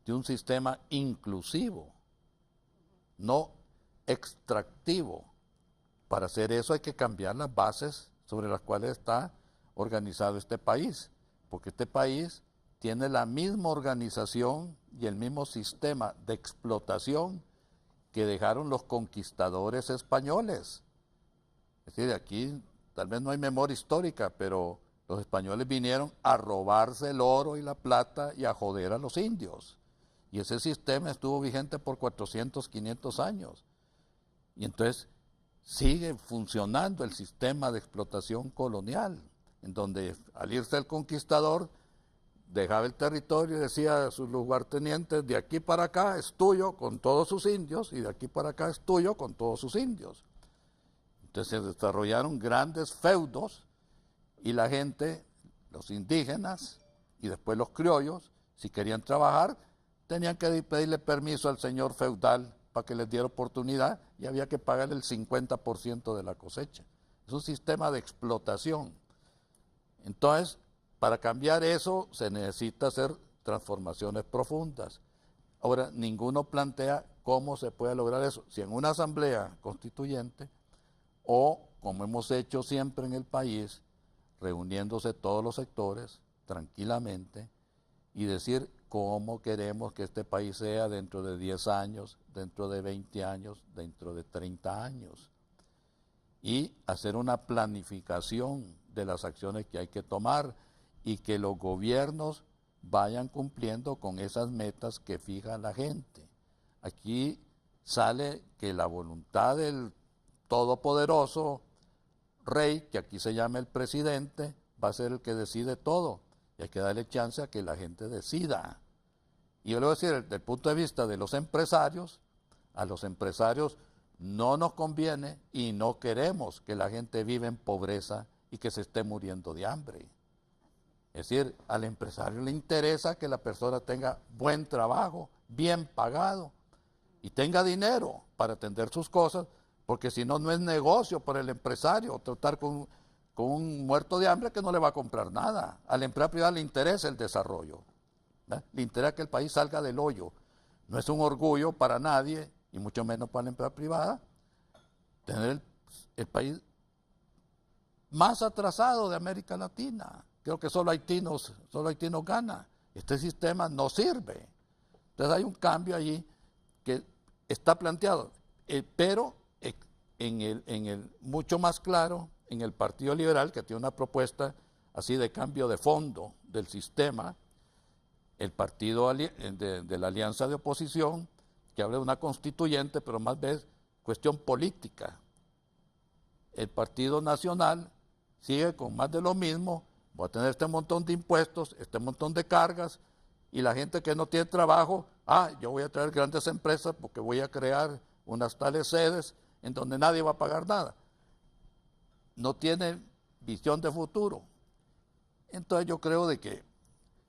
de un sistema inclusivo, no extractivo. Para hacer eso hay que cambiar las bases sobre las cuales está organizado este país, porque este país tiene la misma organización y el mismo sistema de explotación que dejaron los conquistadores españoles. Es decir, aquí tal vez no hay memoria histórica, pero los españoles vinieron a robarse el oro y la plata y a joder a los indios. Y ese sistema estuvo vigente por 400, 500 años. Y entonces sigue funcionando el sistema de explotación colonial, en donde al irse el conquistador, dejaba el territorio y decía a sus lugartenientes, de aquí para acá es tuyo con todos sus indios, y de aquí para acá es tuyo con todos sus indios. Entonces se desarrollaron grandes feudos, y la gente, los indígenas, y después los criollos, si querían trabajar, tenían que pedirle permiso al señor feudal para que les diera oportunidad, y había que pagarle el 50% de la cosecha. Es un sistema de explotación. Entonces, para cambiar eso se necesita hacer transformaciones profundas. Ahora, ninguno plantea cómo se puede lograr eso. Si en una asamblea constituyente o, como hemos hecho siempre en el país, reuniéndose todos los sectores tranquilamente y decir cómo queremos que este país sea dentro de 10 años, dentro de 20 años, dentro de 30 años. Y hacer una planificación de las acciones que hay que tomar y que los gobiernos vayan cumpliendo con esas metas que fija la gente. Aquí sale que la voluntad del todopoderoso rey, que aquí se llama el presidente, va a ser el que decide todo. Y hay que darle chance a que la gente decida. Y yo le voy a decir, desde el punto de vista de los empresarios, a los empresarios no nos conviene y no queremos que la gente viva en pobreza y que se esté muriendo de hambre. Es decir, al empresario le interesa que la persona tenga buen trabajo, bien pagado y tenga dinero para atender sus cosas, porque si no, no es negocio para el empresario tratar con un muerto de hambre que no le va a comprar nada. A la empresa privada le interesa el desarrollo, ¿verdad? Le interesa que el país salga del hoyo. No es un orgullo para nadie, y mucho menos para la empresa privada, tener el país más atrasado de América Latina. Creo que solo haitinos gana. Este sistema no sirve. Entonces hay un cambio allí que está planteado, pero en el mucho más claro en el Partido Liberal, que tiene una propuesta así de cambio de fondo del sistema, el partido de la alianza de oposición, que habla de una constituyente, pero más bien cuestión política. El Partido Nacional sigue con más de lo mismo, va a tener este montón de impuestos, este montón de cargas, y la gente que no tiene trabajo, yo voy a traer grandes empresas porque voy a crear unas tales sedes en donde nadie va a pagar nada. No tiene visión de futuro. Entonces yo creo de que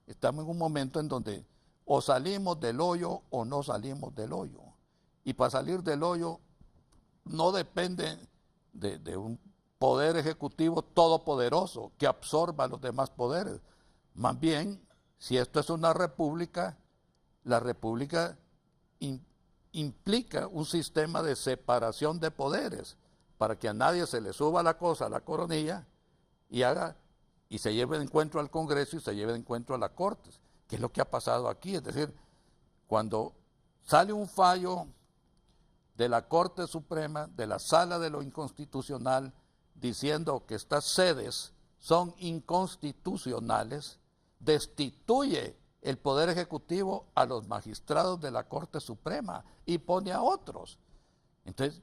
estamos en un momento en donde o salimos del hoyo o no salimos del hoyo. Y para salir del hoyo no depende de un poder ejecutivo todopoderoso que absorba los demás poderes. Más bien, si esto es una república, la república implica un sistema de separación de poderes para que a nadie se le suba la cosa a la coronilla y se lleve de encuentro al Congreso y se lleve de encuentro a las Cortes, que es lo que ha pasado aquí. Es decir, cuando sale un fallo de la Corte Suprema, de la Sala de lo Inconstitucional, diciendo que estas sedes son inconstitucionales, destituye el Poder Ejecutivo a los magistrados de la Corte Suprema y pone a otros. Entonces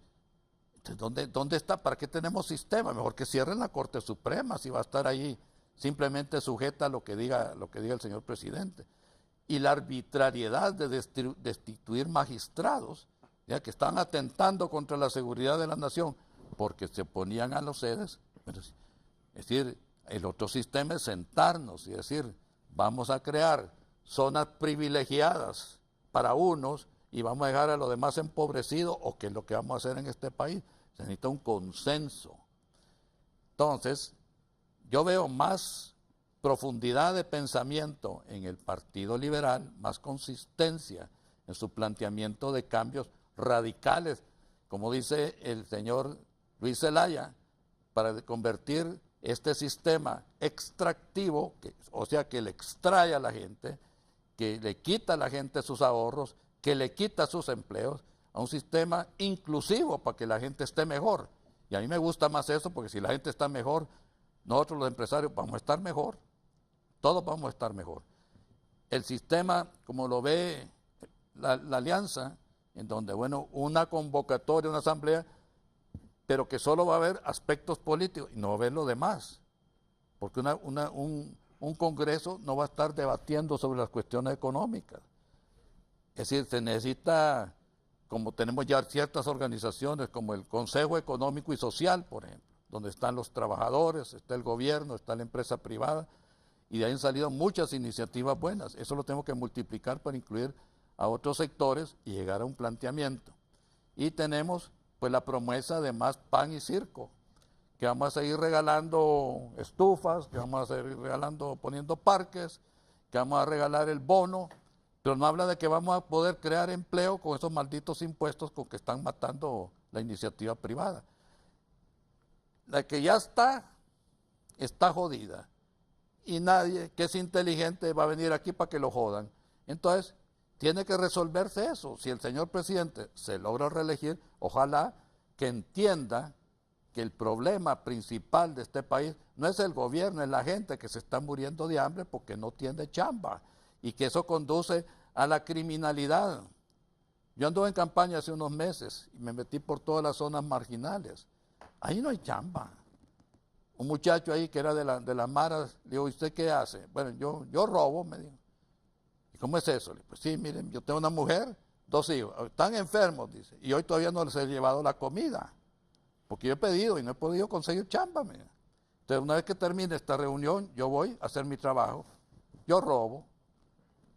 ¿dónde está? ¿Para qué tenemos sistema? Mejor que cierren la Corte Suprema, si va a estar ahí simplemente sujeta a lo que diga el señor presidente. Y la arbitrariedad de destituir magistrados, ya que están atentando contra la seguridad de la nación, porque se oponían a los sedes. Es decir, el otro sistema es sentarnos y decir, vamos a crear zonas privilegiadas para unos y vamos a dejar a los demás empobrecidos, o qué es lo que vamos a hacer en este país. Se necesita un consenso. Entonces, yo veo más profundidad de pensamiento en el Partido Liberal, más consistencia en su planteamiento de cambios radicales, como dice el señor Luis Zelaya, para convertir este sistema extractivo, o sea, que le extrae a la gente, que le quita a la gente sus ahorros, que le quita sus empleos, a un sistema inclusivo para que la gente esté mejor. Y a mí me gusta más eso, porque si la gente está mejor, nosotros los empresarios vamos a estar mejor, todos vamos a estar mejor. El sistema, como lo ve la alianza, en donde, bueno, una convocatoria, una asamblea, pero que solo va a haber aspectos políticos y no va a haber lo demás, porque un congreso no va a estar debatiendo sobre las cuestiones económicas. Es decir, se necesita, como tenemos ya ciertas organizaciones, como el Consejo Económico y Social, por ejemplo, donde están los trabajadores, está el gobierno, está la empresa privada, y de ahí han salido muchas iniciativas buenas. Eso lo tenemos que multiplicar para incluir a otros sectores y llegar a un planteamiento. Y tenemos pues la promesa de más pan y circo, que vamos a seguir regalando estufas, que vamos a seguir regalando, poniendo parques, que vamos a regalar el bono, pero no habla de que vamos a poder crear empleo con esos malditos impuestos con que están matando la iniciativa privada. La que ya está jodida, y nadie que es inteligente va a venir aquí para que lo jodan. Entonces, tiene que resolverse eso. Si el señor presidente se logra reelegir, ojalá que entienda que el problema principal de este país no es el gobierno, es la gente que se está muriendo de hambre porque no tiene chamba, y que eso conduce a la criminalidad. Yo anduve en campaña hace unos meses y me metí por todas las zonas marginales. Ahí no hay chamba. Un muchacho ahí que era de las maras, le digo, ¿y usted qué hace? Bueno, yo robo, me dijo. ¿Y cómo es eso? Le digo, pues sí, miren, yo tengo una mujer, 2 hijos, están enfermos, dice, y hoy todavía no les he llevado la comida, porque yo he pedido y no he podido conseguir chamba. Mira. Entonces, una vez que termine esta reunión, yo voy a hacer mi trabajo, yo robo.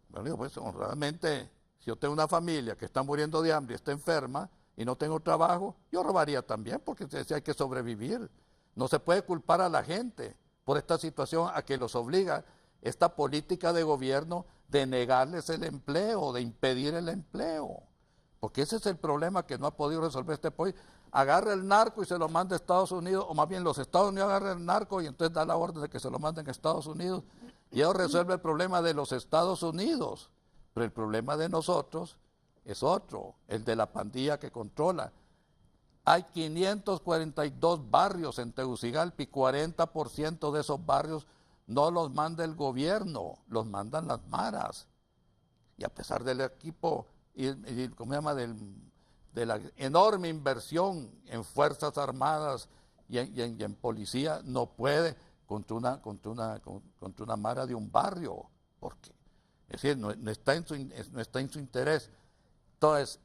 Bueno, digo, pues honradamente, si yo tengo una familia que está muriendo de hambre y está enferma y no tengo trabajo, yo robaría también, porque hay que sobrevivir. No se puede culpar a la gente por esta situación a que los obliga esta política de gobierno de negarles el empleo, de impedir el empleo. Porque ese es el problema que no ha podido resolver este país. Agarra el narco y se lo manda a Estados Unidos, o más bien los Estados Unidos agarran el narco y entonces da la orden de que se lo manden a Estados Unidos. Y eso resuelve el problema de los Estados Unidos. Pero el problema de nosotros es otro, el de la pandilla que controla. Hay 542 barrios en Tegucigalpa y 40% de esos barrios no los manda el gobierno, los mandan las maras. Y a pesar del equipo, ¿cómo se llama? De la enorme inversión en Fuerzas Armadas y en policía, no puede contra una mara de un barrio. ¿Por qué? Es decir, no está en su interés. Entonces,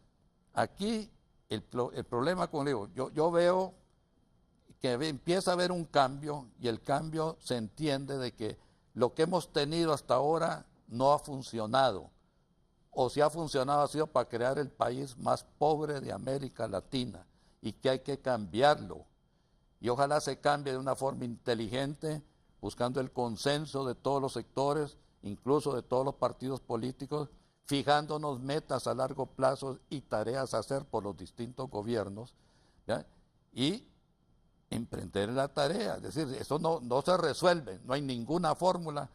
aquí el problema, como le digo, yo veo que empieza a haber un cambio, y el cambio se entiende de que lo que hemos tenido hasta ahora no ha funcionado, o si ha funcionado ha sido para crear el país más pobre de América Latina, y que hay que cambiarlo. Y ojalá se cambie de una forma inteligente, buscando el consenso de todos los sectores, incluso de todos los partidos políticos, fijándonos metas a largo plazo y tareas a hacer por los distintos gobiernos, ¿ya? Y emprender la tarea. Es decir, eso no se resuelve, no hay ninguna fórmula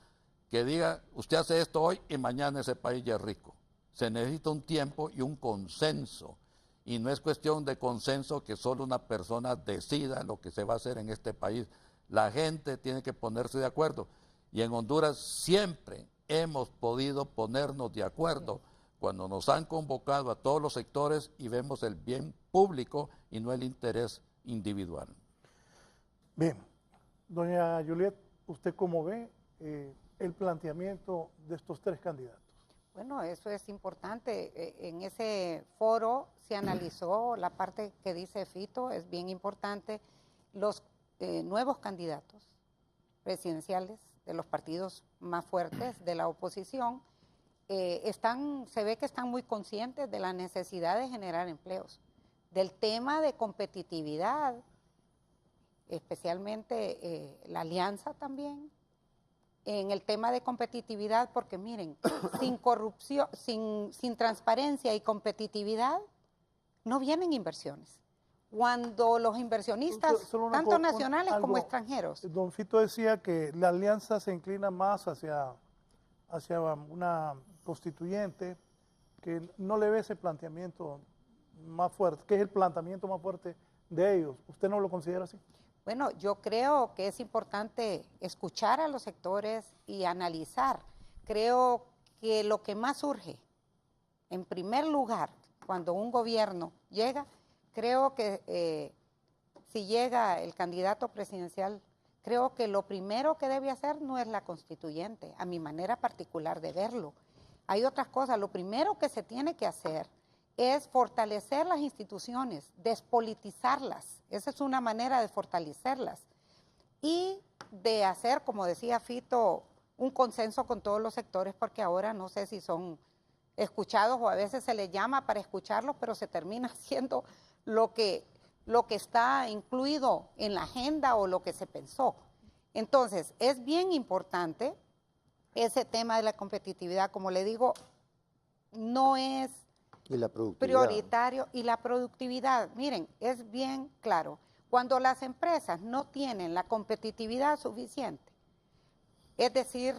que diga, usted hace esto hoy y mañana ese país ya es rico. Se necesita un tiempo y un consenso, y no es cuestión de consenso que solo una persona decida lo que se va a hacer en este país. La gente tiene que ponerse de acuerdo, y en Honduras siempre hemos podido ponernos de acuerdo cuando nos han convocado a todos los sectores y vemos el bien público y no el interés individual. Bien, doña Juliet, ¿usted cómo ve el planteamiento de estos tres candidatos? Bueno, eso es importante. En ese foro se analizó la parte que dice Fito, es bien importante. Los nuevos candidatos presidenciales de los partidos más fuertes de la oposición se ve que están muy conscientes de la necesidad de generar empleos, del tema de competitividad, especialmente la alianza también, en el tema de competitividad, porque miren, sin corrupción, sin transparencia y competitividad, no vienen inversiones. Cuando los inversionistas, tanto nacionales como extranjeros. Don Fito decía que la alianza se inclina más hacia una constituyente, que no le ve ese planteamiento más fuerte, que es el planteamiento más fuerte de ellos. ¿Usted no lo considera así? Bueno, yo creo que es importante escuchar a los sectores y analizar. Creo que lo que más surge, en primer lugar, cuando un gobierno llega, creo que si llega el candidato presidencial, creo que lo primero que debe hacer no es la constituyente, a mi manera particular de verlo. Hay otras cosas. Lo primero que se tiene que hacer es fortalecer las instituciones, despolitizarlas. Esa es una manera de fortalecerlas. Y de hacer, como decía Fito, un consenso con todos los sectores, porque ahora no sé si son escuchados o a veces se les llama para escucharlos, pero se termina haciendo lo que está incluido en la agenda o lo que se pensó. Entonces, es bien importante ese tema de la competitividad. Como le digo, no es prioritario. Y la productividad, miren, es bien claro. Cuando las empresas no tienen la competitividad suficiente, es decir,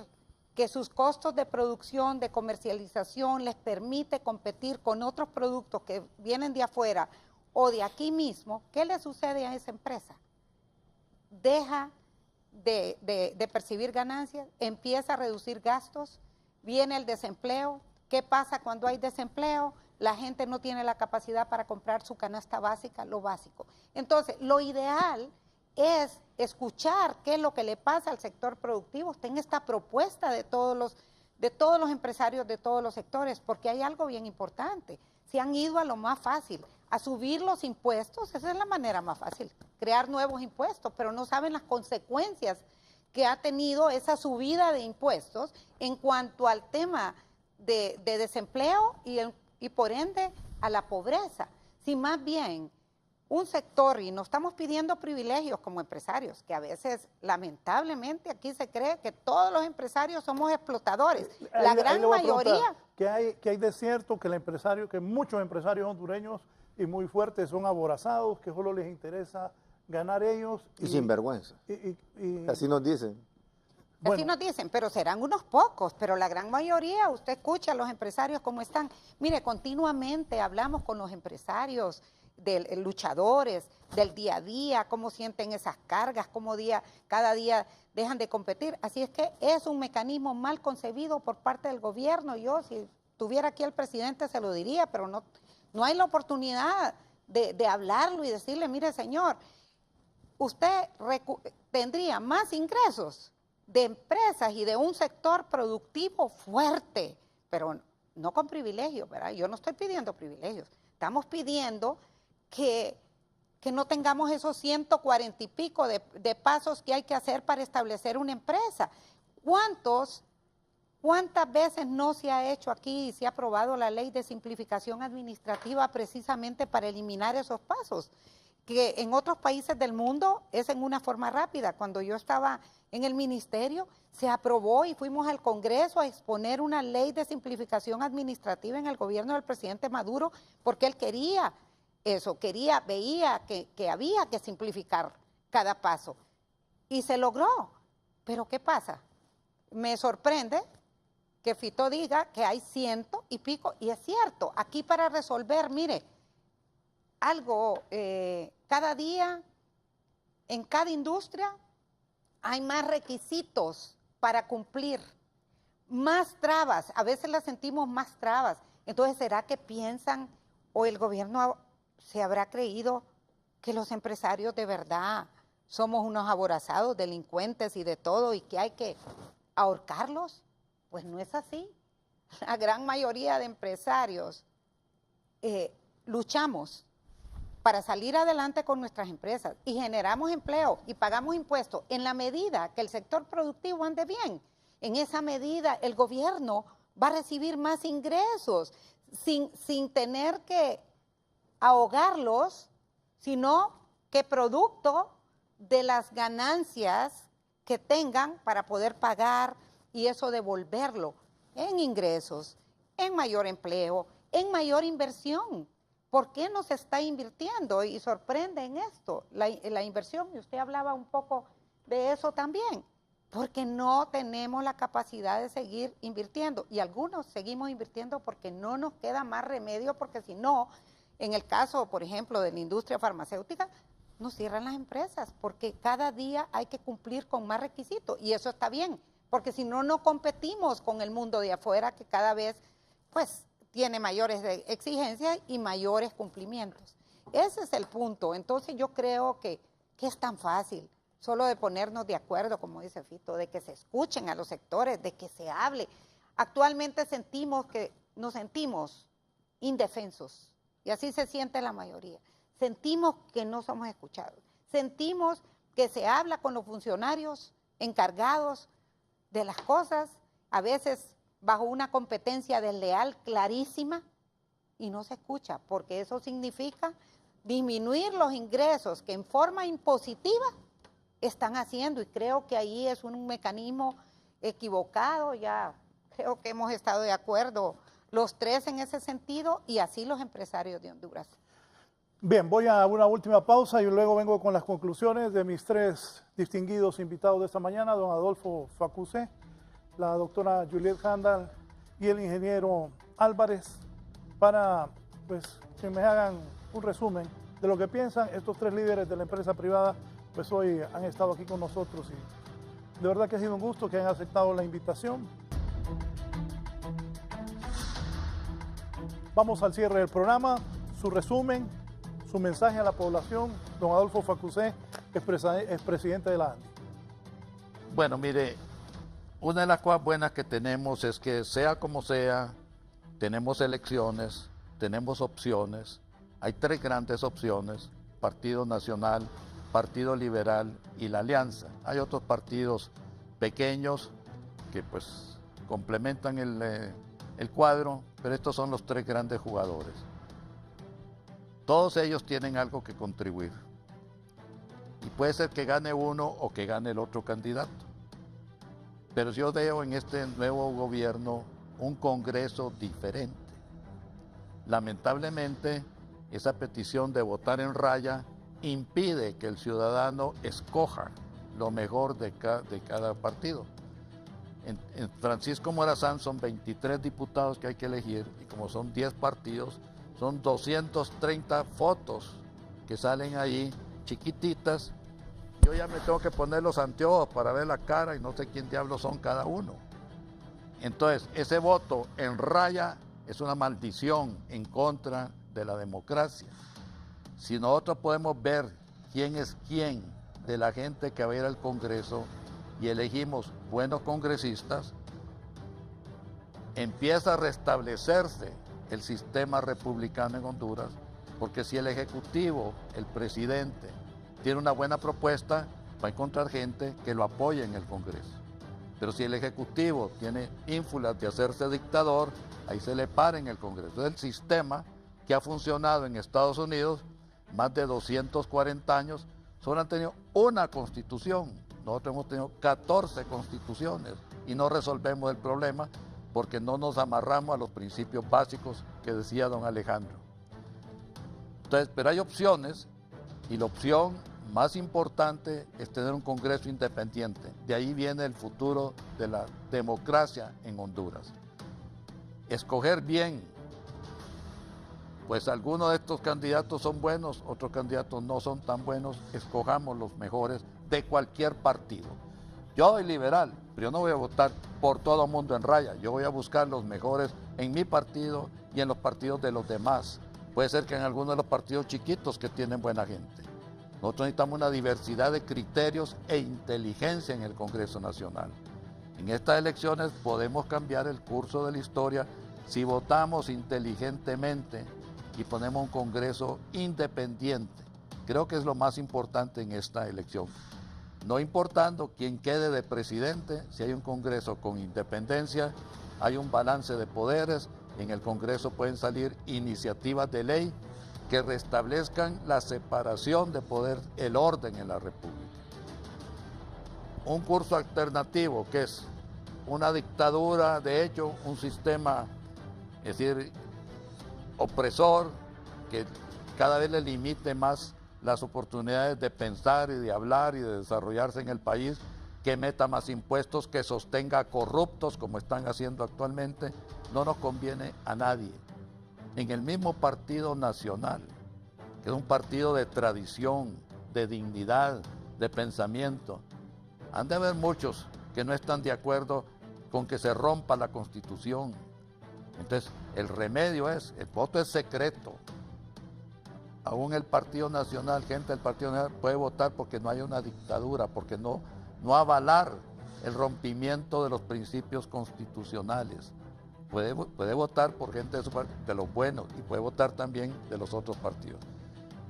que sus costos de producción, de comercialización les permite competir con otros productos que vienen de afuera o de aquí mismo, ¿qué le sucede a esa empresa? Deja de percibir ganancias, empieza a reducir gastos, viene el desempleo. ¿Qué pasa cuando hay desempleo? La gente no tiene la capacidad para comprar su canasta básica, lo básico. Entonces, lo ideal es escuchar qué es lo que le pasa al sector productivo. Está en esta propuesta de todos los empresarios de todos los sectores, porque hay algo bien importante. Se han ido a lo más fácil, a subir los impuestos. Esa es la manera más fácil, crear nuevos impuestos, pero no saben las consecuencias que ha tenido esa subida de impuestos en cuanto al tema de desempleo y por ende a la pobreza. Si más bien un sector, y no estamos pidiendo privilegios como empresarios, que a veces lamentablemente aquí se cree que todos los empresarios somos explotadores. La gran mayoría. Que hay de cierto que muchos empresarios hondureños y muy fuertes son aborazados, que solo les interesa ganar ellos. Y sinvergüenza. Así nos dicen. Bueno. Así nos dicen, pero serán unos pocos, pero la gran mayoría, usted escucha a los empresarios cómo están. Mire, continuamente hablamos con los empresarios de luchadores, del día a día, cómo sienten esas cargas, cómo cada día dejan de competir. Así es que es un mecanismo mal concebido por parte del gobierno. Yo, si tuviera aquí el presidente, se lo diría, pero no hay la oportunidad de hablarlo y decirle, mire, señor, usted tendría más ingresos de empresas y de un sector productivo fuerte, pero no con privilegios, ¿verdad? Yo no estoy pidiendo privilegios, estamos pidiendo que no tengamos esos 140 y pico de pasos que hay que hacer para establecer una empresa. ¿Cuántas veces no se ha hecho aquí y se ha aprobado la ley de simplificación administrativa precisamente para eliminar esos pasos? Que en otros países del mundo es en una forma rápida. Cuando yo estaba en el ministerio, se aprobó y fuimos al Congreso a exponer una ley de simplificación administrativa en el gobierno del presidente Maduro, porque él quería eso, veía que había que simplificar cada paso. Y se logró. Pero ¿qué pasa? Me sorprende que Fito diga que hay 100 y pico, y es cierto, aquí para resolver, mire, algo, cada día, en cada industria, hay más requisitos para cumplir, más trabas, a veces las sentimos más trabas. Entonces, ¿será que piensan o el gobierno se habrá creído que los empresarios de verdad somos unos aborazados, delincuentes y de todo, y que hay que ahorcarlos? Pues no es así. La gran mayoría de empresarios luchamos para salir adelante con nuestras empresas y generamos empleo y pagamos impuestos en la medida que el sector productivo ande bien. En esa medida el gobierno va a recibir más ingresos sin tener que ahogarlos, sino que producto de las ganancias que tengan para poder pagar y eso devolverlo en ingresos, en mayor empleo, en mayor inversión. ¿Por qué no se está invirtiendo? Y sorprende en esto, la inversión, y usted hablaba un poco de eso también, porque no tenemos la capacidad de seguir invirtiendo, y algunos seguimos invirtiendo porque no nos queda más remedio, porque si no, en el caso, por ejemplo, de la industria farmacéutica, nos cierran las empresas, porque cada día hay que cumplir con más requisitos, y eso está bien, porque si no, no competimos con el mundo de afuera, que cada vez, pues, tiene mayores exigencias y mayores cumplimientos. Ese es el punto. Entonces yo creo que es tan fácil, solo de ponernos de acuerdo, como dice Fito, de que se escuchen a los sectores, de que se hable. Actualmente nos sentimos indefensos, y así se siente la mayoría. Sentimos que no somos escuchados. Sentimos que se habla con los funcionarios encargados de las cosas, a veces bajo una competencia desleal clarísima, y no se escucha, porque eso significa disminuir los ingresos que en forma impositiva están haciendo, y creo que ahí es un mecanismo equivocado. Ya creo que hemos estado de acuerdo los tres en ese sentido, y así los empresarios de Honduras. Bien, voy a una última pausa y luego vengo con las conclusiones de mis tres distinguidos invitados de esta mañana, don Adolfo Facusé, la doctora Juliet Handal y el ingeniero Álvarez, para pues, que me hagan un resumen de lo que piensan estos tres líderes de la empresa privada. Pues hoy han estado aquí con nosotros y de verdad que ha sido un gusto que hayan aceptado la invitación. Vamos al cierre del programa, su resumen, su mensaje a la población. Don Adolfo Facusé, expresidente de la ANDI. Bueno, mire, una de las cosas buenas que tenemos es que sea como sea, tenemos elecciones, tenemos opciones. Hay tres grandes opciones: Partido Nacional, Partido Liberal y la Alianza. Hay otros partidos pequeños que pues complementan el cuadro, pero estos son los tres grandes jugadores. Todos ellos tienen algo que contribuir. Y puede ser que gane uno o que gane el otro candidato. Pero yo veo en este nuevo gobierno un Congreso diferente. Lamentablemente, esa petición de votar en raya impide que el ciudadano escoja lo mejor de cada partido. En Francisco Morazán son 23 diputados que hay que elegir, y como son 10 partidos, son 230 fotos que salen ahí, chiquititas. Yo ya me tengo que poner los anteojos para ver la cara y no sé quién diablos son cada uno. Entonces, ese voto en raya es una maldición en contra de la democracia. Si nosotros podemos ver quién es quién de la gente que va a ir al Congreso y elegimos buenos congresistas, empieza a restablecerse el sistema republicano en Honduras, porque si el Ejecutivo, el presidente, tiene una buena propuesta, va a encontrar gente que lo apoye en el Congreso. Pero si el Ejecutivo tiene ínfulas de hacerse dictador, ahí se le para en el Congreso. Es el sistema que ha funcionado en Estados Unidos más de 240 años, solo han tenido una constitución. Nosotros hemos tenido 14 constituciones y no resolvemos el problema porque no nos amarramos a los principios básicos que decía don Alejandro. Entonces, pero hay opciones y la opción más importante es tener un Congreso independiente. De ahí viene el futuro de la democracia en Honduras. Escoger bien, pues algunos de estos candidatos son buenos, otros candidatos no son tan buenos, escojamos los mejores de cualquier partido. Yo soy liberal, pero yo no voy a votar por todo el mundo en raya, yo voy a buscar los mejores en mi partido y en los partidos de los demás. Puede ser que en algunos de los partidos chiquitos que tienen buena gente. Nosotros necesitamos una diversidad de criterios e inteligencia en el Congreso Nacional. En estas elecciones podemos cambiar el curso de la historia si votamos inteligentemente y ponemos un Congreso independiente. Creo que es lo más importante en esta elección. No importando quién quede de presidente, si hay un Congreso con independencia, hay un balance de poderes, en el Congreso pueden salir iniciativas de ley que restablezcan la separación de poder, el orden en la República. Un curso alternativo que es una dictadura, de hecho, un sistema, es decir, opresor, que cada vez le limite más las oportunidades de pensar y de hablar y de desarrollarse en el país, que meta más impuestos, que sostenga corruptos como están haciendo actualmente, no nos conviene a nadie. En el mismo Partido Nacional, que es un partido de tradición, de dignidad, de pensamiento, han de haber muchos que no están de acuerdo con que se rompa la Constitución. Entonces, el remedio es, el voto es secreto. Aún el Partido Nacional, gente del Partido Nacional puede votar porque no hay una dictadura, porque no avalar el rompimiento de los principios constitucionales. Puede votar por gente de los buenos y puede votar también de los otros partidos.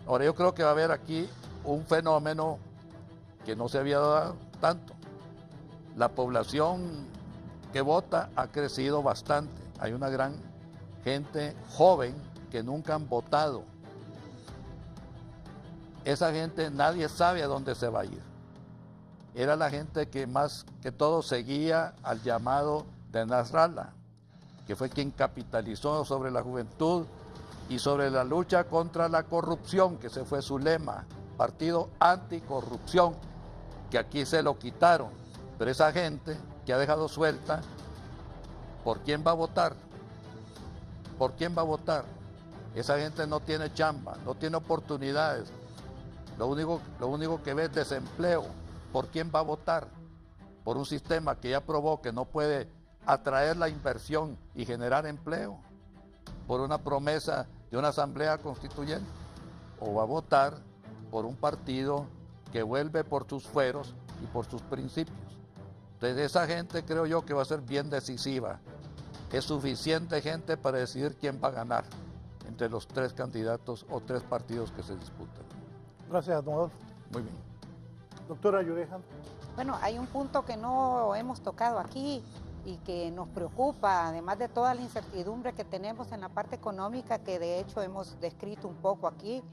Ahora, yo creo que va a haber aquí un fenómeno que no se había dado tanto. La población que vota ha crecido bastante. Hay una gran gente joven que nunca han votado. Esa gente nadie sabe a dónde se va a ir. Era la gente que más que todo seguía al llamado de Nasrallah, que fue quien capitalizó sobre la juventud y sobre la lucha contra la corrupción, que ese fue su lema, partido anticorrupción, que aquí se lo quitaron. Pero esa gente que ha dejado suelta, ¿por quién va a votar? ¿Por quién va a votar? Esa gente no tiene chamba, no tiene oportunidades. Lo único que ve es desempleo. ¿Por quién va a votar? Por un sistema que ya probó que no puede atraer la inversión y generar empleo. Por una promesa de una asamblea constituyente. O va a votar por un partido que vuelve por sus fueros y por sus principios. Entonces esa gente creo yo que va a ser bien decisiva. Es suficiente gente para decidir quién va a ganar entre los tres candidatos o tres partidos que se disputan. Gracias, don Adolfo. Muy bien. Doctora Yureja. Bueno, hay un punto que no hemos tocado aquí y que nos preocupa, además de toda la incertidumbre que tenemos en la parte económica, que de hecho hemos descrito un poco aquí,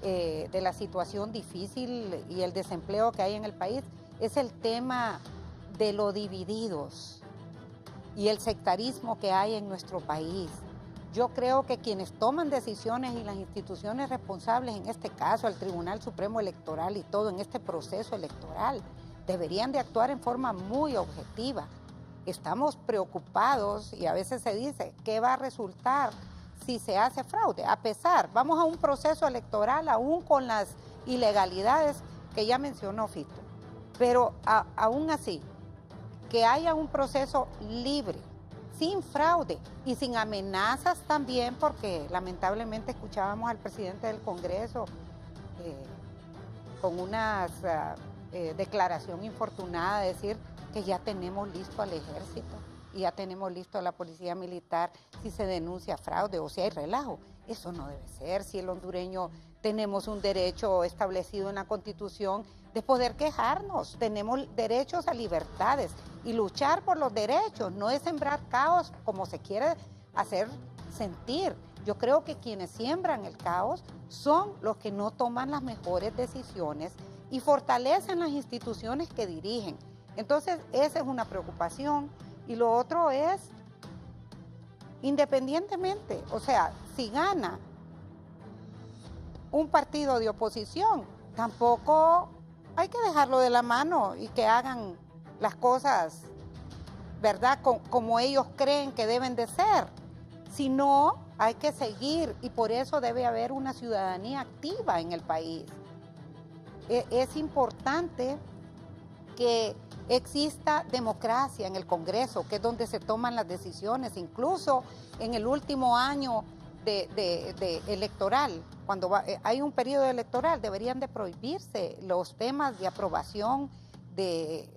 de la situación difícil y el desempleo que hay en el país, es el tema de lo divididos y el sectarismo que hay en nuestro país. Yo creo que quienes toman decisiones y las instituciones responsables, en este caso el Tribunal Supremo Electoral y todo en este proceso electoral, deberían de actuar en forma muy objetiva. Estamos preocupados y a veces se dice, ¿qué va a resultar si se hace fraude. A pesar, vamos a un proceso electoral aún con las ilegalidades que ya mencionó Fito, pero aún así, que haya un proceso libre, sin fraude y sin amenazas también, porque lamentablemente escuchábamos al presidente del Congreso con una declaración infortunada decir que ya tenemos listo al ejército y ya tenemos listo a la policía militar si se denuncia fraude o si hay relajo. Eso no debe ser. Si el hondureño tenemos un derecho establecido en la Constitución de poder quejarnos, tenemos derechos a libertades y luchar por los derechos, no es sembrar caos como se quiere hacer sentir. Yo creo que quienes siembran el caos son los que no toman las mejores decisiones y fortalecen las instituciones que dirigen. Entonces, esa es una preocupación. Y lo otro es, independientemente, o sea, si gana un partido de oposición, tampoco hay que dejarlo de la mano y que hagan las cosas, ¿verdad?, como ellos creen que deben de ser. Si no, hay que seguir y por eso debe haber una ciudadanía activa en el país. Es importante que exista democracia en el Congreso, que es donde se toman las decisiones, incluso en el último año de electoral, cuando hay un periodo electoral, deberían de prohibirse los temas de aprobación de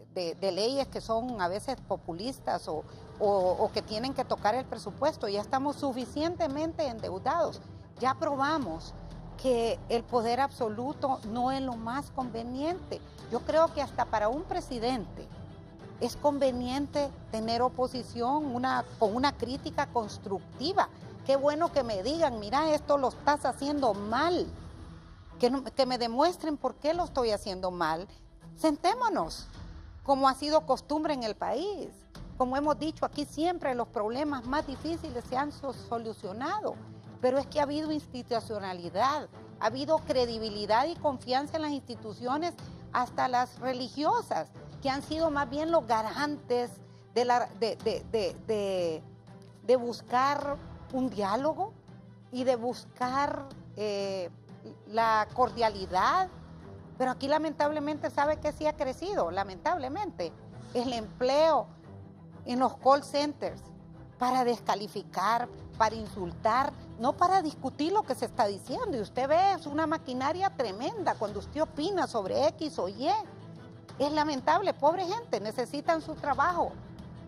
leyes que son a veces populistas o que tienen que tocar el presupuesto. Ya estamos suficientemente endeudados, ya aprobamos que el poder absoluto no es lo más conveniente. Yo creo que hasta para un presidente es conveniente tener oposición con una crítica constructiva. Qué bueno que me digan, mira, esto lo estás haciendo mal, que me demuestren por qué lo estoy haciendo mal. Sentémonos, como ha sido costumbre en el país. Como hemos dicho aquí, siempre los problemas más difíciles se han solucionado, pero es que ha habido institucionalidad, ha habido credibilidad y confianza en las instituciones, hasta las religiosas, que han sido más bien los garantes de buscar un diálogo y de buscar la cordialidad. Pero aquí lamentablemente, ¿sabe qué sí ha crecido? Lamentablemente, el empleo en los call centers para descalificar, para insultar, no para discutir lo que se está diciendo. Y usted ve, es una maquinaria tremenda cuando usted opina sobre X o Y. Es lamentable, pobre gente, necesitan su trabajo.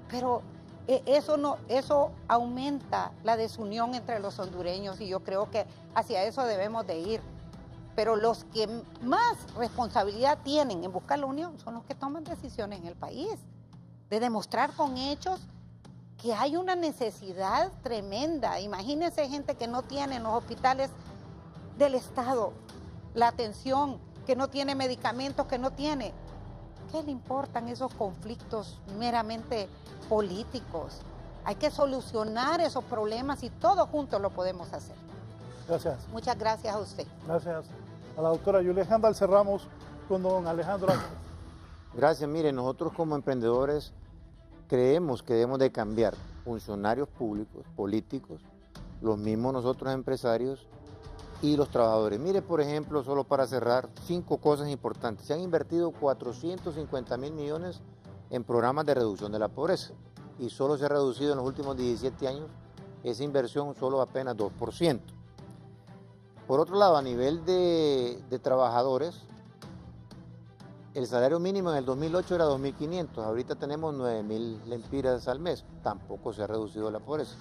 Pero eso aumenta la desunión entre los hondureños y yo creo que hacia eso debemos de ir. Pero los que más responsabilidad tienen en buscar la unión son los que toman decisiones en el país, de demostrar con hechos que hay una necesidad tremenda. Imagínense gente que no tiene en los hospitales del Estado la atención, que no tiene medicamentos, que no tiene. ¿Qué le importan esos conflictos meramente políticos? Hay que solucionar esos problemas y todos juntos lo podemos hacer. Gracias. Muchas gracias a usted. Gracias a la doctora Yulia Handal. Cerramos con don Alejandro Ángeles. Gracias. Mire, nosotros como emprendedores creemos que debemos de cambiar funcionarios públicos, políticos, los mismos nosotros empresarios y los trabajadores. Mire, por ejemplo, solo para cerrar, 5 cosas importantes. Se han invertido 450.000 millones en programas de reducción de la pobreza y solo se ha reducido en los últimos 17 años esa inversión solo apenas 2%. Por otro lado, a nivel de trabajadores, el salario mínimo en el 2008 era 2.500, ahorita tenemos 9.000 lempiras al mes, tampoco se ha reducido la pobreza.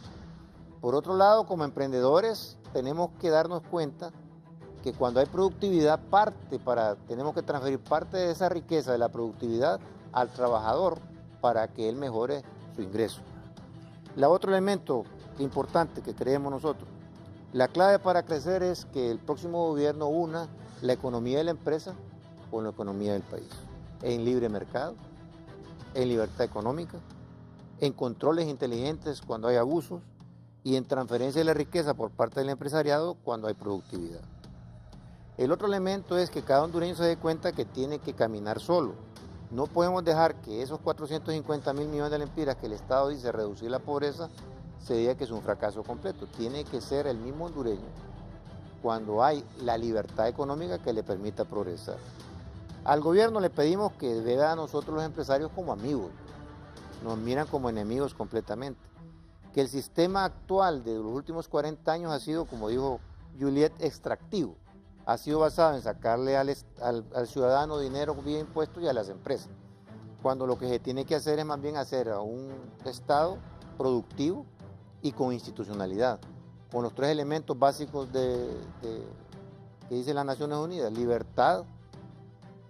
Por otro lado, como emprendedores, tenemos que darnos cuenta que cuando hay productividad, tenemos que transferir parte de esa riqueza de la productividad al trabajador para que él mejore su ingreso. El otro elemento importante que creemos nosotros, la clave para crecer es que el próximo gobierno una la economía de la empresa con la economía del país, en libre mercado, en libertad económica, en controles inteligentes cuando hay abusos y en transferencia de la riqueza por parte del empresariado cuando hay productividad. El otro elemento es que cada hondureño se dé cuenta que tiene que caminar solo. No podemos dejar que esos 450.000 millones de lempiras que el Estado dice reducir la pobreza se diga que es un fracaso completo. Tiene que ser el mismo hondureño cuando hay la libertad económica que le permita progresar. Al gobierno le pedimos que vea a nosotros los empresarios como amigos, nos miran como enemigos completamente. Que el sistema actual de los últimos 40 años ha sido, como dijo Juliet, extractivo. Ha sido basado en sacarle al ciudadano dinero vía impuestos y a las empresas, cuando lo que se tiene que hacer es más bien hacer a un Estado productivo y con institucionalidad, con los 3 elementos básicos que dice las Naciones Unidas: libertad,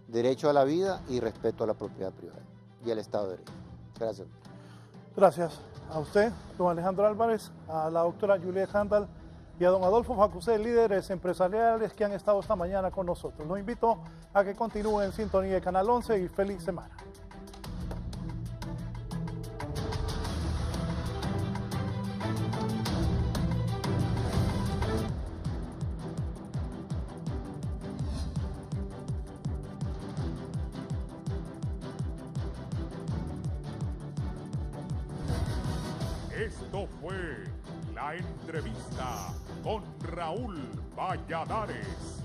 derecho a la vida y respeto a la propiedad privada y al Estado de Derecho. Gracias. Gracias a usted, don Alejandro Álvarez, a la doctora Juliet Handal y a don Adolfo Facusé, líderes empresariales que han estado esta mañana con nosotros. Los invito a que continúen en sintonía de Canal 11 y feliz semana. Esto fue La Entrevista con Raúl Valladares.